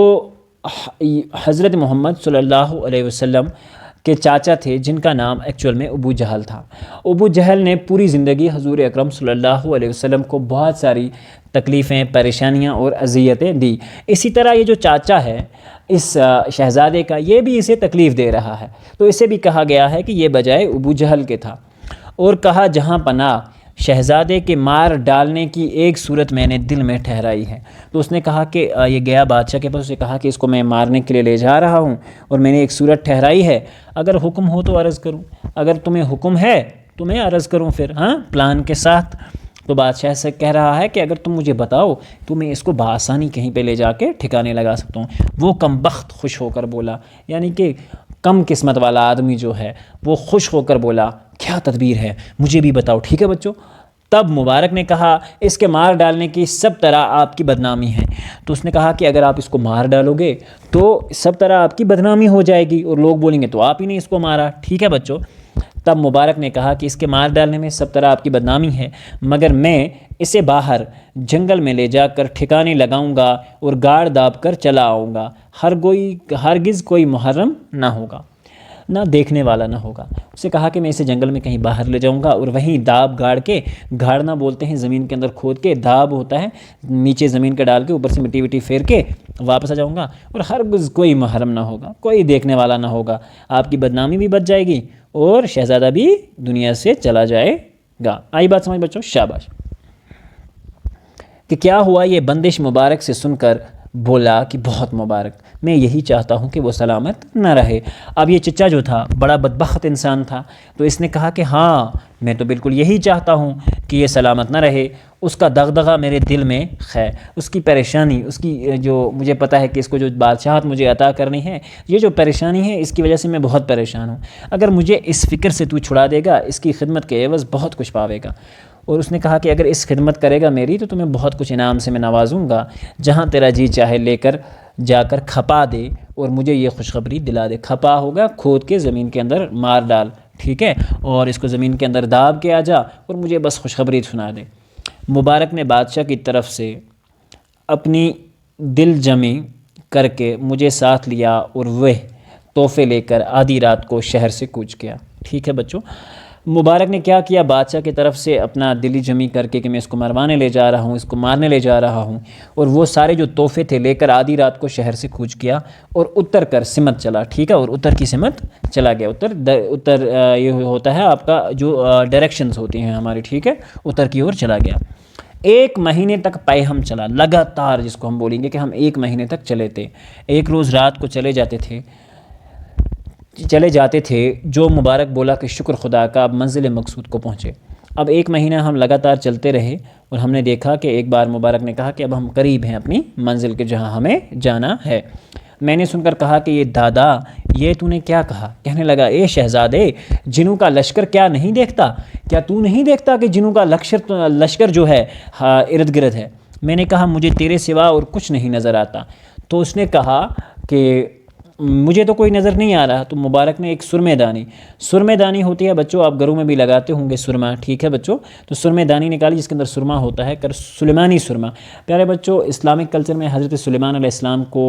حضرت محمد صلی اللہ علیہ وسلم کے چاچا تھے، جن کا نام ایکچول میں ابو جہل تھا۔ ابو جہل نے پوری زندگی حضور اکرم صلی اللہ علیہ وسلم کو بہت ساری تکلیفیں، پریشانیاں اور اذیتیں دی۔ اسی طرح یہ جو چاچا ہے اس شہزادے کا، یہ بھی اسے تکلیف دے رہا ہے، تو اسے بھی کہا گیا ہے کہ یہ بجائے ابو جہل کے تھا۔ اور کہا جہاں پناہ شہزادے کے مار ڈالنے کی ایک صورت میں نے دل میں ٹھہرائی ہے۔ تو اس نے کہا کہ یہ گیا بادشاہ کے پاس، اسے کہا کہ اس کو میں مارنے کے لیے لے جا رہا ہوں اور میں نے ایک صورت ٹھہرائی ہے، اگر حکم ہو تو عرض کروں، اگر تمہیں حکم ہے تو میں عرض کروں پھر پلان کے ساتھ۔ تو بادشاہ سے کہہ رہا ہے کہ اگر تم مجھے بتاؤ تو میں اس کو بآسانی کہیں پہ لے جا کے ٹھکانے لگا سکتا ہوں۔ وہ کم بخت خوش ہو کر بولا، یعنی کہ کم قسمت والا آدمی جو ہے وہ خوش ہو کر بولا کیا تدبیر ہے، مجھے بھی بتاؤ۔ ٹھیک ہے بچوں۔ تب مبارک نے کہا اس کے مار ڈالنے کی سب طرح آپ کی بدنامی ہے۔ تو اس نے کہا کہ اگر آپ اس کو مار ڈالو گے تو سب طرح آپ کی بدنامی ہو جائے گی اور لوگ بولیں گے تو آپ ہی نے اس کو مارا۔ ٹھیک ہے بچوں۔ تب مبارک نے کہا کہ اس کے مار ڈالنے میں سب طرح آپ کی بدنامی ہے، مگر میں اسے باہر جنگل میں لے جا کر ٹھکانے لگاؤں گا اور گاڑ داب کر چلا آؤں گا، ہرگز کوئی محرم نہ ہوگا، نہ دیکھنے والا نہ ہوگا۔ اسے کہا کہ میں اسے جنگل میں کہیں باہر لے جاؤں گا اور وہیں داب گاڑ کے، گاڑنا بولتے ہیں زمین کے اندر کھود کے، داب ہوتا ہے نیچے زمین کا ڈال کے اوپر سے مٹی وٹی پھیر کے واپس آ جاؤں گا، اور ہرگز کوئی محرم نہ ہوگا، کوئی دیکھنے والا نہ ہوگا، آپ کی بدنامی بھی بچ جائے گی اور شہزادہ بھی دنیا سے چلا جائے گا۔ آئی بات سمجھ بچوں؟ شاباش۔ کہ کیا ہوا؟ یہ بندش مبارک سے سن کر بولا کہ بہت مبارک، میں یہی چاہتا ہوں کہ وہ سلامت نہ رہے۔ اب یہ چچا جو تھا بڑا بدبخت انسان تھا، تو اس نے کہا کہ ہاں میں تو بالکل یہی چاہتا ہوں کہ یہ سلامت نہ رہے، اس کا دغدغہ میرے دل میں ہے، اس کی پریشانی، اس کی جو مجھے پتہ ہے کہ اس کو جو بادشاہت مجھے عطا کرنی ہے، یہ جو پریشانی ہے اس کی وجہ سے میں بہت پریشان ہوں، اگر مجھے اس فکر سے تو چھڑا دے گا، اس کی خدمت کے عوض بہت کچھ پاوے گا۔ اور اس نے کہا کہ اگر اس خدمت کرے گا میری تو تمہیں بہت کچھ انعام سے میں نوازوں گا، جہاں تیرا جی چاہے لے کر جا کر کھپا دے اور مجھے یہ خوشخبری دلا دے۔ کھپا ہوگا کھود کے زمین کے اندر مار ڈال، ٹھیک ہے، اور اس کو زمین کے اندر داب کے آ جا اور مجھے بس خوشخبری سنا دے۔ مبارک نے بادشاہ کی طرف سے اپنی دل جمی کر کے مجھے ساتھ لیا اور وہ تحفے لے کر آدھی رات کو شہر سے کوچ کیا۔ ٹھیک ہے بچوں۔ مبارک نے کیا کیا؟ بادشاہ کی طرف سے اپنا دلی جمی کر کے کہ میں اس کو مروانے لے جا رہا ہوں، اس کو مارنے لے جا رہا ہوں، اور وہ سارے جو تحفے تھے لے کر آدھی رات کو شہر سے کوچ کیا اور اتر کر سمت چلا۔ ٹھیک ہے، اور اتر کی سمت چلا گیا۔ اتر یہ ہوتا ہے آپ کا جو ڈائریکشنز ہوتی ہیں ہماری، ٹھیک ہے، اتر کی اور چلا گیا۔ 1 مہینے تک پیہم چلا، لگاتار، جس کو ہم بولیں گے کہ ہم 1 مہینے تک چلے تھے، ایک روز رات کو چلے جاتے تھے جو مبارک بولا کہ شکر خدا کا، اب منزل مقصود کو پہنچے۔ اب 1 مہینہ ہم لگاتار چلتے رہے اور ہم نے دیکھا کہ ایک بار مبارک نے کہا کہ اب ہم قریب ہیں اپنی منزل کے جہاں ہمیں جانا ہے۔ میں نے سن کر کہا کہ یہ دادا، یہ تو نے کیا کہا؟ کہنے لگا اے شہزادے، جنوں کا لشکر کیا نہیں دیکھتا؟ کیا تو نہیں دیکھتا کہ جنوں کا لشکر جو ہے ارد گرد ہے؟ میں نے کہا مجھے تیرے سوا اور کچھ نہیں نظر آتا۔ تو اس نے کہا کہ مجھے تو کوئی نظر نہیں آ رہا۔ تو مبارک نے ایک سرمے دانی ہوتی ہے بچوں، آپ گھروں میں بھی لگاتے ہوں گے سرما، ٹھیک ہے بچوں، تو سرمے دانی نکالی جس کے اندر سرما ہوتا ہے، سلیمانی سرما۔ پیارے بچوں، اسلامک کلچر میں حضرت سلیمان علیہ السلام کو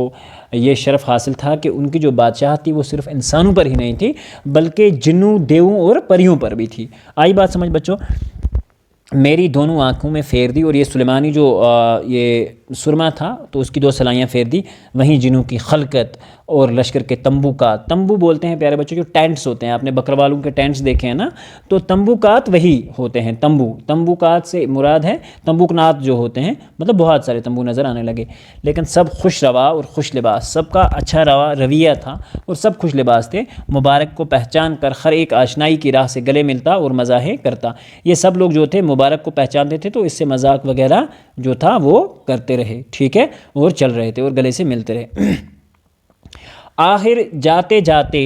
یہ شرف حاصل تھا کہ ان کی جو بادشاہت تھی وہ صرف انسانوں پر ہی نہیں تھی بلکہ جنوں، دیووں اور پریوں پر بھی تھی۔ آئی بات سمجھ بچوں؟ میری دونوں آنکھوں میں پھیر دی اور یہ سلیمانی جو یہ سرما تھا تو اس کی 2 سلائیاں پھیر دی، وہیں جنوں کی خلقت اور لشکر کے تنبو بولتے ہیں پیارے بچوں، جو ٹینٹس ہوتے ہیں، آپ نے بکروالوں کے ٹینٹس دیکھے ہیں نا، تو تنبوکات وہی ہوتے ہیں۔ تنبوکات سے مراد ہے تنبوکنات جو ہوتے ہیں، مطلب بہت سارے تنبو نظر آنے لگے، لیکن سب خوش روا اور خوش لباس، سب کا اچھا رویہ تھا اور سب خوش لباس تھے۔ مبارک کو پہچان کر ہر ایک آشنائی کی راہ سے گلے ملتا اور مزاحیں کرتا۔ یہ سب لوگ جو تھے مبارک کو پہچانتے تھے تو اس سے مذاق وغیرہ جو تھا وہ کرتے رہے، ٹھیک ہے، اور چل رہے تھے اور گلے سے ملتے رہے۔ آخر جاتے جاتے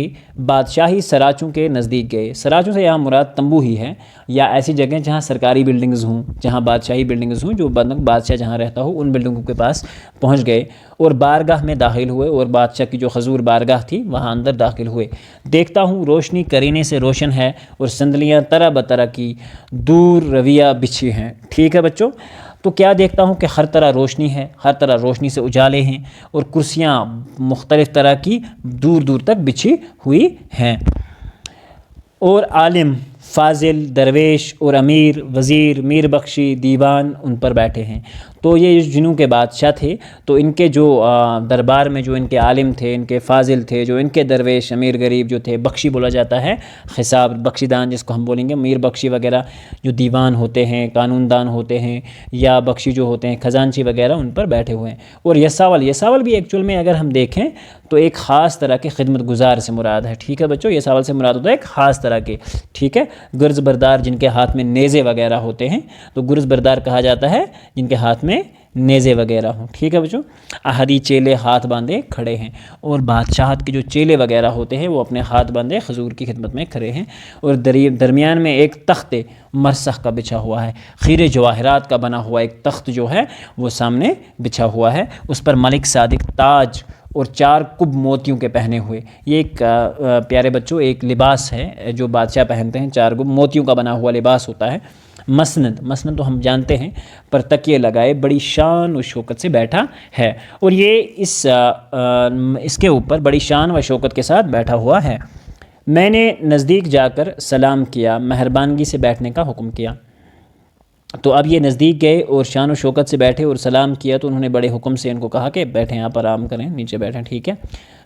بادشاہی سراچوں کے نزدیک گئے۔ سراچوں سے یہاں مراد تنبو ہی ہے، یا ایسی جگہیں جہاں سرکاری بلڈنگز ہوں، جہاں بادشاہی بلڈنگز ہوں، جو بادشاہ جہاں رہتا ہو، ان بلڈنگوں کے پاس پہنچ گئے اور بارگاہ میں داخل ہوئے اور بادشاہ کی جو حضور بارگاہ تھی وہاں اندر داخل ہوئے۔ دیکھتا ہوں روشنی کرینے سے روشن ہے اور سندلیاں طرح بطرح کی دور رویہ بچھی ہیں۔ ٹھیک ہے بچوں، تو کیا دیکھتا ہوں کہ ہر طرح روشنی ہے، ہر طرح روشنی سے اجالے ہیں، اور کرسیاں مختلف طرح کی دور دور تک بچھی ہوئی ہیں، اور عالم، فاضل، درویش اور امیر، وزیر، میر بخشی، دیوان ان پر بیٹھے ہیں۔ تو یہ جنوں کے بادشاہ تھے، تو ان کے جو دربار میں جو ان کے عالم تھے، ان کے فاضل تھے، جو ان کے درویش، امیر غریب جو تھے، بخشی بولا جاتا ہے، حساب بخشی دان جس کو ہم بولیں گے، میر بخشی وغیرہ جو دیوان ہوتے ہیں، قانون دان ہوتے ہیں، یا بخشی جو ہوتے ہیں خزانچی وغیرہ، ان پر بیٹھے ہوئے ہیں۔ اور یساول بھی ایکچوئل میں اگر ہم دیکھیں تو ایک خاص طرح کے خدمت گزار سے مراد ہے، ٹھیک ہے بچوں، یساول سے مراد ہوتا ہے ایک خاص طرح کے، ٹھیک ہے، گرز بردار جن کے ہاتھ میں نیزے وغیرہ ہوتے ہیں، تو گرز بردار کہا جاتا ہے جن کے ہاتھ میں نیزے وغیرہ ہوں، ٹھیک ہے بچوں۔ احدی چیلے ہاتھ باندھے کھڑے ہیں، اور بادشاہت کے جو چیلے وغیرہ ہوتے ہیں وہ اپنے ہاتھ باندھے حضور کی خدمت میں کھڑے ہیں، اور درمیان میں ایک تخت مرسخ کا بچھا ہوا ہے، خیرے جواہرات کا بنا ہوا ایک تخت جو ہے وہ سامنے بچھا ہوا ہے، اس پر ملک صادق تاج اور 4 کب موتیوں کے پہنے ہوئے، یہ ایک پیارے بچوں ایک لباس ہے جو بادشاہ پہنتے ہیں، 4 کب موتیوں کا بنا ہوا لباس ہوتا ہے۔ مسند تو ہم جانتے ہیں، پر تکیے لگائے بڑی شان و شوکت سے بیٹھا ہے، اور یہ اس کے اوپر بڑی شان و شوکت کے ساتھ بیٹھا ہوا ہے۔ میں نے نزدیک جا کر سلام کیا، مہربانگی سے بیٹھنے کا حکم کیا۔ تو اب یہ نزدیک گئے اور شان و شوکت سے بیٹھے اور سلام کیا، تو انہوں نے بڑے حکم سے ان کو کہا کہ بیٹھیں، آپ آرام کریں، نیچے بیٹھیں، ٹھیک ہے۔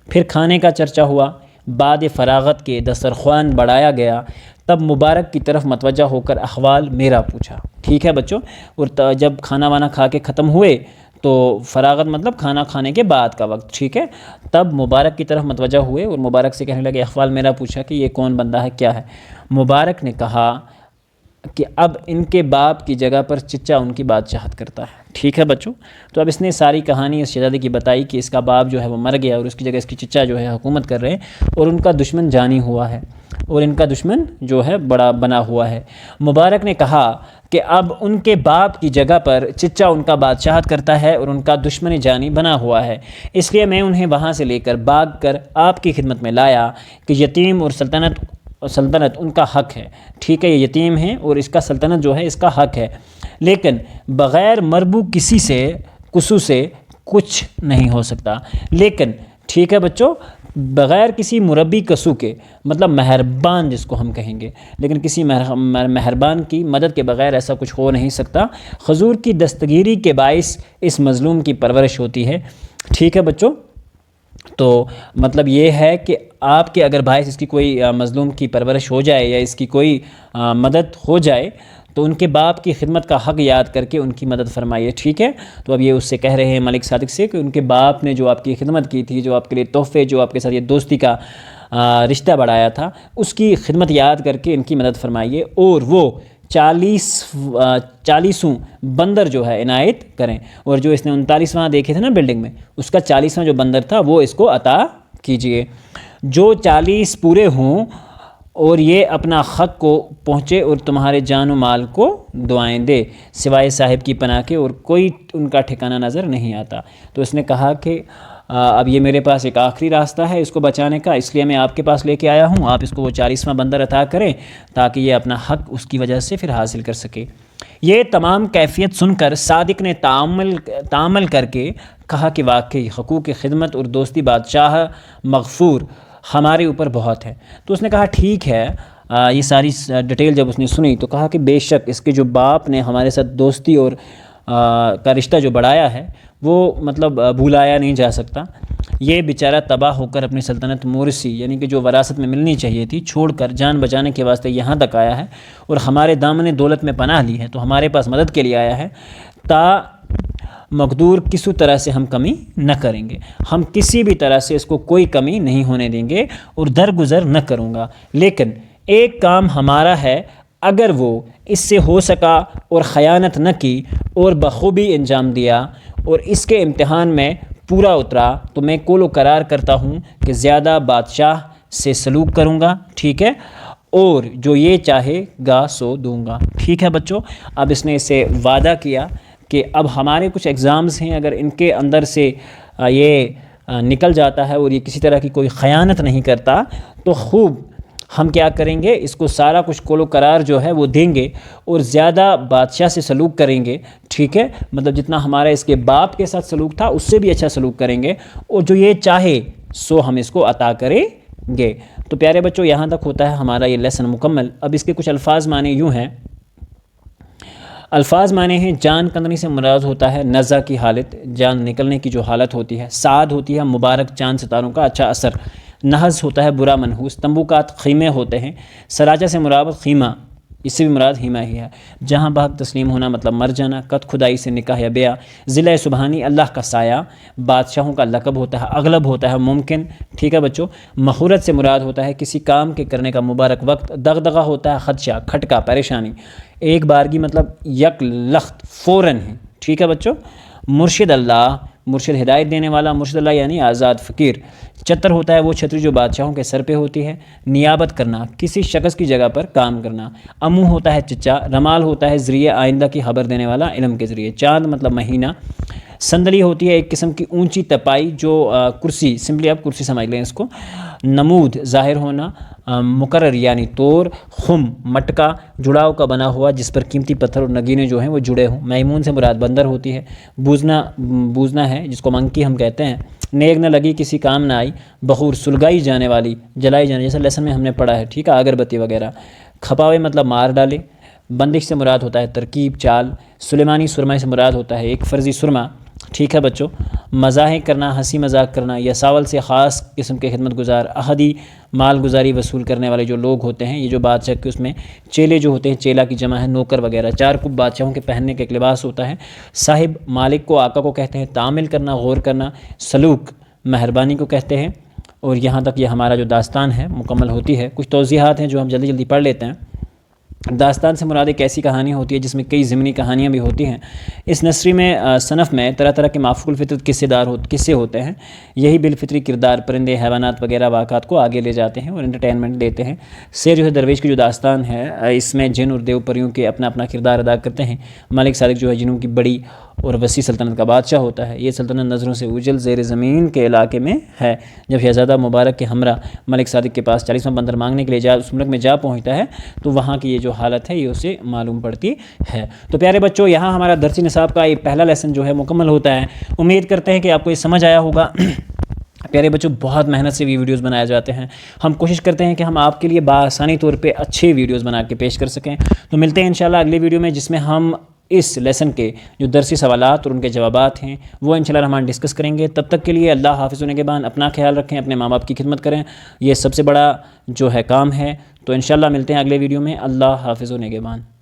پھر کھانے کا چرچا ہوا، بعد فراغت کے دسترخوان بڑھایا گیا، تب مبارک کی طرف متوجہ ہو کر احوال میرا پوچھا، ٹھیک ہے بچوں۔ اور جب کھانا وانا کھا کے ختم ہوئے تو فراغت مطلب کھانا کھانے کے بعد کا وقت، ٹھیک ہے، تب مبارک کی طرف متوجہ ہوئے اور مبارک سے کہنے لگے احوال میرا پوچھا کہ یہ کون بندہ ہے، کیا ہے۔ مبارک نے کہا کہ اب ان کے باپ کی جگہ پر چچا ان کی بادشاہت کرتا ہے، ٹھیک ہے بچوں۔ تو اب اس نے ساری کہانی اس شہزادے کی بتائی کہ اس کا باپ جو ہے وہ مر گیا اور اس کی جگہ اس کی چچا جو ہے حکومت کر رہے ہیں، اور ان کا دشمن جانی ہوا ہے، اور ان کا دشمن جو ہے بڑا بنا ہوا ہے۔ مبارک نے کہا کہ اب ان کے باپ کی جگہ پر چچا ان کا بادشاہت کرتا ہے اور ان کا دشمن جانی بنا ہوا ہے، اس لیے میں انہیں وہاں سے لے کر بھاگ کر آپ کی خدمت میں لایا کہ یتیم اور سلطنت ان کا حق ہے، ٹھیک ہے، یہ یتیم ہیں اور اس کا سلطنت جو ہے اس کا حق ہے، لیکن بغیر مربو کسی سے کسو سے کچھ نہیں ہو سکتا، لیکن ٹھیک ہے بچوں، بغیر کسی مربی کسو کے، مطلب مہربان جس کو ہم کہیں گے، لیکن کسی مہربان کی مدد کے بغیر ایسا کچھ ہو نہیں سکتا۔ حضور کی دستگیری کے باعث اس مظلوم کی پرورش ہوتی ہے، ٹھیک ہے بچوں۔ تو مطلب یہ ہے کہ آپ کے اگر باعث اس کی کوئی مظلوم کی پرورش ہو جائے یا اس کی کوئی مدد ہو جائے تو ان کے باپ کی خدمت کا حق یاد کر کے ان کی مدد فرمائیے، ٹھیک ہے۔ تو اب یہ اس سے کہہ رہے ہیں ملک صادق سے کہ ان کے باپ نے جو آپ کی خدمت کی تھی، جو آپ کے لیے تحفے، جو آپ کے ساتھ یہ دوستی کا رشتہ بڑھایا تھا، اس کی خدمت یاد کر کے ان کی مدد فرمائیے، اور وہ 40 بندر جو ہے عنایت کریں، اور جو اس نے 39واں دیکھے تھے نا بلڈنگ میں، اس کا 40واں جو بندر تھا وہ اس کو عطا کیجئے، جو 40 پورے ہوں اور یہ اپنا حق کو پہنچے اور تمہارے جان و مال کو دعائیں دے، سوائے صاحب کی پناہ کے اور کوئی ان کا ٹھکانہ نظر نہیں آتا۔ تو اس نے کہا کہ اب یہ میرے پاس ایک آخری راستہ ہے اس کو بچانے کا، اس لیے میں آپ کے پاس لے کے آیا ہوں، آپ اس کو وہ 40واں بندر عطا کریں تاکہ یہ اپنا حق اس کی وجہ سے پھر حاصل کر سکے۔ یہ تمام کیفیت سن کر صادق نے تأمل کر کے کہا کہ واقعی حقوق خدمت اور دوستی بادشاہ مغفور ہمارے اوپر بہت ہے۔ تو اس نے کہا ٹھیک ہے، یہ ساری ڈیٹیل جب اس نے سنی تو کہا کہ بے شک اس کے جو باپ نے ہمارے ساتھ دوستی اور کا رشتہ جو بڑھایا ہے وہ مطلب بھولایا نہیں جا سکتا۔ یہ بیچارہ تباہ ہو کر اپنی سلطنت مورثی یعنی کہ جو وراثت میں ملنی چاہیے تھی چھوڑ کر جان بچانے کے واسطے یہاں تک آیا ہے اور ہمارے دامن دولت میں پناہ لی ہے، تو ہمارے پاس مدد کے لیے آیا ہے، تا مقدور کسی طرح سے ہم کمی نہ کریں گے، ہم کسی بھی طرح سے اس کو کوئی کمی نہیں ہونے دیں گے اور درگزر نہ کروں گا، لیکن ایک کام ہمارا ہے، اگر وہ اس سے ہو سکا اور خیانت نہ کی اور بخوبی انجام دیا اور اس کے امتحان میں پورا اترا تو میں قول و قرار کرتا ہوں کہ زیادہ بادشاہ سے سلوک کروں گا، ٹھیک ہے، اور جو یہ چاہے گا سو دوں گا، ٹھیک ہے بچوں۔ اب اس نے اسے وعدہ کیا کہ اب ہمارے کچھ ایگزامز ہیں، اگر ان کے اندر سے یہ نکل جاتا ہے اور یہ کسی طرح کی کوئی خیانت نہیں کرتا تو خوب ہم کیا کریں گے، اس کو سارا کچھ کول و قرار جو ہے وہ دیں گے اور زیادہ بادشاہ سے سلوک کریں گے، ٹھیک ہے، مطلب جتنا ہمارا اس کے باپ کے ساتھ سلوک تھا اس سے بھی اچھا سلوک کریں گے، اور جو یہ چاہے سو ہم اس کو عطا کریں گے۔ تو پیارے بچوں یہاں تک ہوتا ہے ہمارا یہ لیسن مکمل۔ اب اس کے کچھ الفاظ معنی یوں ہیں، الفاظ معنی ہیں، جان کندنی سے مراد ہوتا ہے نزع کی حالت، جان نکلنے کی جو حالت ہوتی ہے، سعد ہوتی ہے مبارک چاند ستاروں کا اچھا اثر، نحس ہوتا ہے برا منحوس، تنبوکات خیمے ہوتے ہیں، سراجہ سے مراد خیمہ، اس سے بھی مراد ہیمہ ہی ہے، جہاں بحق تسلیم ہونا مطلب مر جانا، قط خدائی سے نکاح یا بیع، ذلہ سبحانی اللہ کا سایہ، بادشاہوں کا لقب ہوتا ہے، اغلب ہوتا ہے ممکن، ٹھیک ہے بچوں، مخورت سے مراد ہوتا ہے کسی کام کے کرنے کا مبارک وقت، دغدغہ ہوتا ہے خدشہ، کھٹکا، پریشانی، ایک بارگی مطلب یک لخت فوراً ہے، ٹھیک ہے بچوں۔ مرشد اللہ، مرشد ہدایت دینے والا، مرشد اللہ یعنی آزاد فقیر۔ چتر ہوتا ہے وہ چھتری جو بادشاہوں کے سر پہ ہوتی ہے، نیابت کرنا، کسی شخص کی جگہ پر کام کرنا۔ امو ہوتا ہے چچا، رمال ہوتا ہے ذریعہ آئندہ کی خبر دینے والا علم کے ذریعے۔ چاند مطلب مہینہ۔ صندلی ہوتی ہے ایک قسم کی اونچی تپائی جو کرسی، سمپلی آپ کرسی سمجھ لیں اس کو۔ نمود ظاہر ہونا، مقرر یعنی طور۔ خم مٹکا، جڑاؤ کا بنا ہوا جس پر قیمتی پتھر اور نگینے جو ہیں وہ جڑے ہوں۔ میمون سے مراد بندر ہوتی ہے۔ بوزنا ہے جس کو منکی ہم کہتے ہیں۔ نیک نہ لگی کسی کام نہ آئی۔ بخور سلگائی جانے والی، جلائی جانے، جیسا لیسن میں ہم نے پڑھا ہے، ٹھیک ہے، اگربتی وغیرہ۔ کھپاوے مطلب مار ڈالے۔ بندش سے مراد ہوتا ہے ترکیب، چال۔ سلیمانی سرمہ سے مراد ہوتا ہے ایک فرضی سرمہ، ٹھیک ہے بچوں۔ مزاح کرنا، ہنسی مذاق کرنا، یا ساول سے خاص قسم کے خدمت گزار۔ احدی مال گزاری وصول کرنے والے جو لوگ ہوتے ہیں، یہ جو بادشاہ کے اس میں چیلے جو ہوتے ہیں، چیلا کی جمع ہے نوکر وغیرہ۔ چار کب بادشاہوں کے پہننے کا ایک لباس ہوتا ہے۔ صاحب مالک کو، آقا کو کہتے ہیں۔ تعامل کرنا، غور کرنا۔ سلوک مہربانی کو کہتے ہیں۔ اور یہاں تک یہ ہمارا جو داستان ہے مکمل ہوتی ہے۔ کچھ توضیحات ہیں جو ہم جلدی پڑھ لیتے ہیں۔ داستان سے مراد ایک ایسی کہانی ہوتی ہے جس میں کئی ضمنی کہانیاں بھی ہوتی ہیں۔ اس نثری میں صنف میں طرح طرح کے معفول الفطرت قصے ہوتے ہیں، یہی بالفطری کردار پرندے، حیوانات وغیرہ واقعات کو آگے لے جاتے ہیں اور انٹرٹینمنٹ دیتے ہیں۔ سیر جو ہے درویش کی جو داستان ہے، اس میں جن اور دیو پریوں کے اپنا اپنا کردار ادا کرتے ہیں۔ ملک صادق جو ہے جنوں کی بڑی اور وسیع سلطنت کا بادشاہ ہوتا ہے۔ یہ سلطنت نظروں سے اوجھل زیر زمین کے علاقے میں ہے۔ جب شہزادہ مبارک کے ہمراہ ملک صادق کے پاس 40واں بندر مانگنے کے لیے اس ملک میں جا پہنچتا ہے تو وہاں کی یہ جو حالت ہے یہ اسے معلوم پڑتی ہے۔ تو پیارے بچوں یہاں ہمارا درسی نصاب کا یہ پہلا لیسن جو ہے مکمل ہوتا ہے۔ امید کرتے ہیں کہ آپ کو یہ سمجھ آیا ہوگا۔ پیارے بچوں بہت محنت سے بھی ویڈیوز بنائے جاتے ہیں، ہم کوشش کرتے ہیں کہ ہم آپ کے لیے بآسانی طور پہ اچھے ویڈیوز بنا کے پیش کر سکیں۔ تو ملتے ہیں انشاءاللہ اگلی ویڈیو میں جس میں ہم اس لیسن کے جو درسی سوالات اور ان کے جوابات ہیں وہ انشاءاللہ الرحمن ڈسکس کریں گے۔ تب تک کے لیے اللہ حافظ و نگہبان، اپنا خیال رکھیں، اپنے ماں باپ کی خدمت کریں، یہ سب سے بڑا جو ہے کام ہے۔ تو انشاءاللہ ملتے ہیں اگلے ویڈیو میں۔ اللہ حافظ و نگہبان۔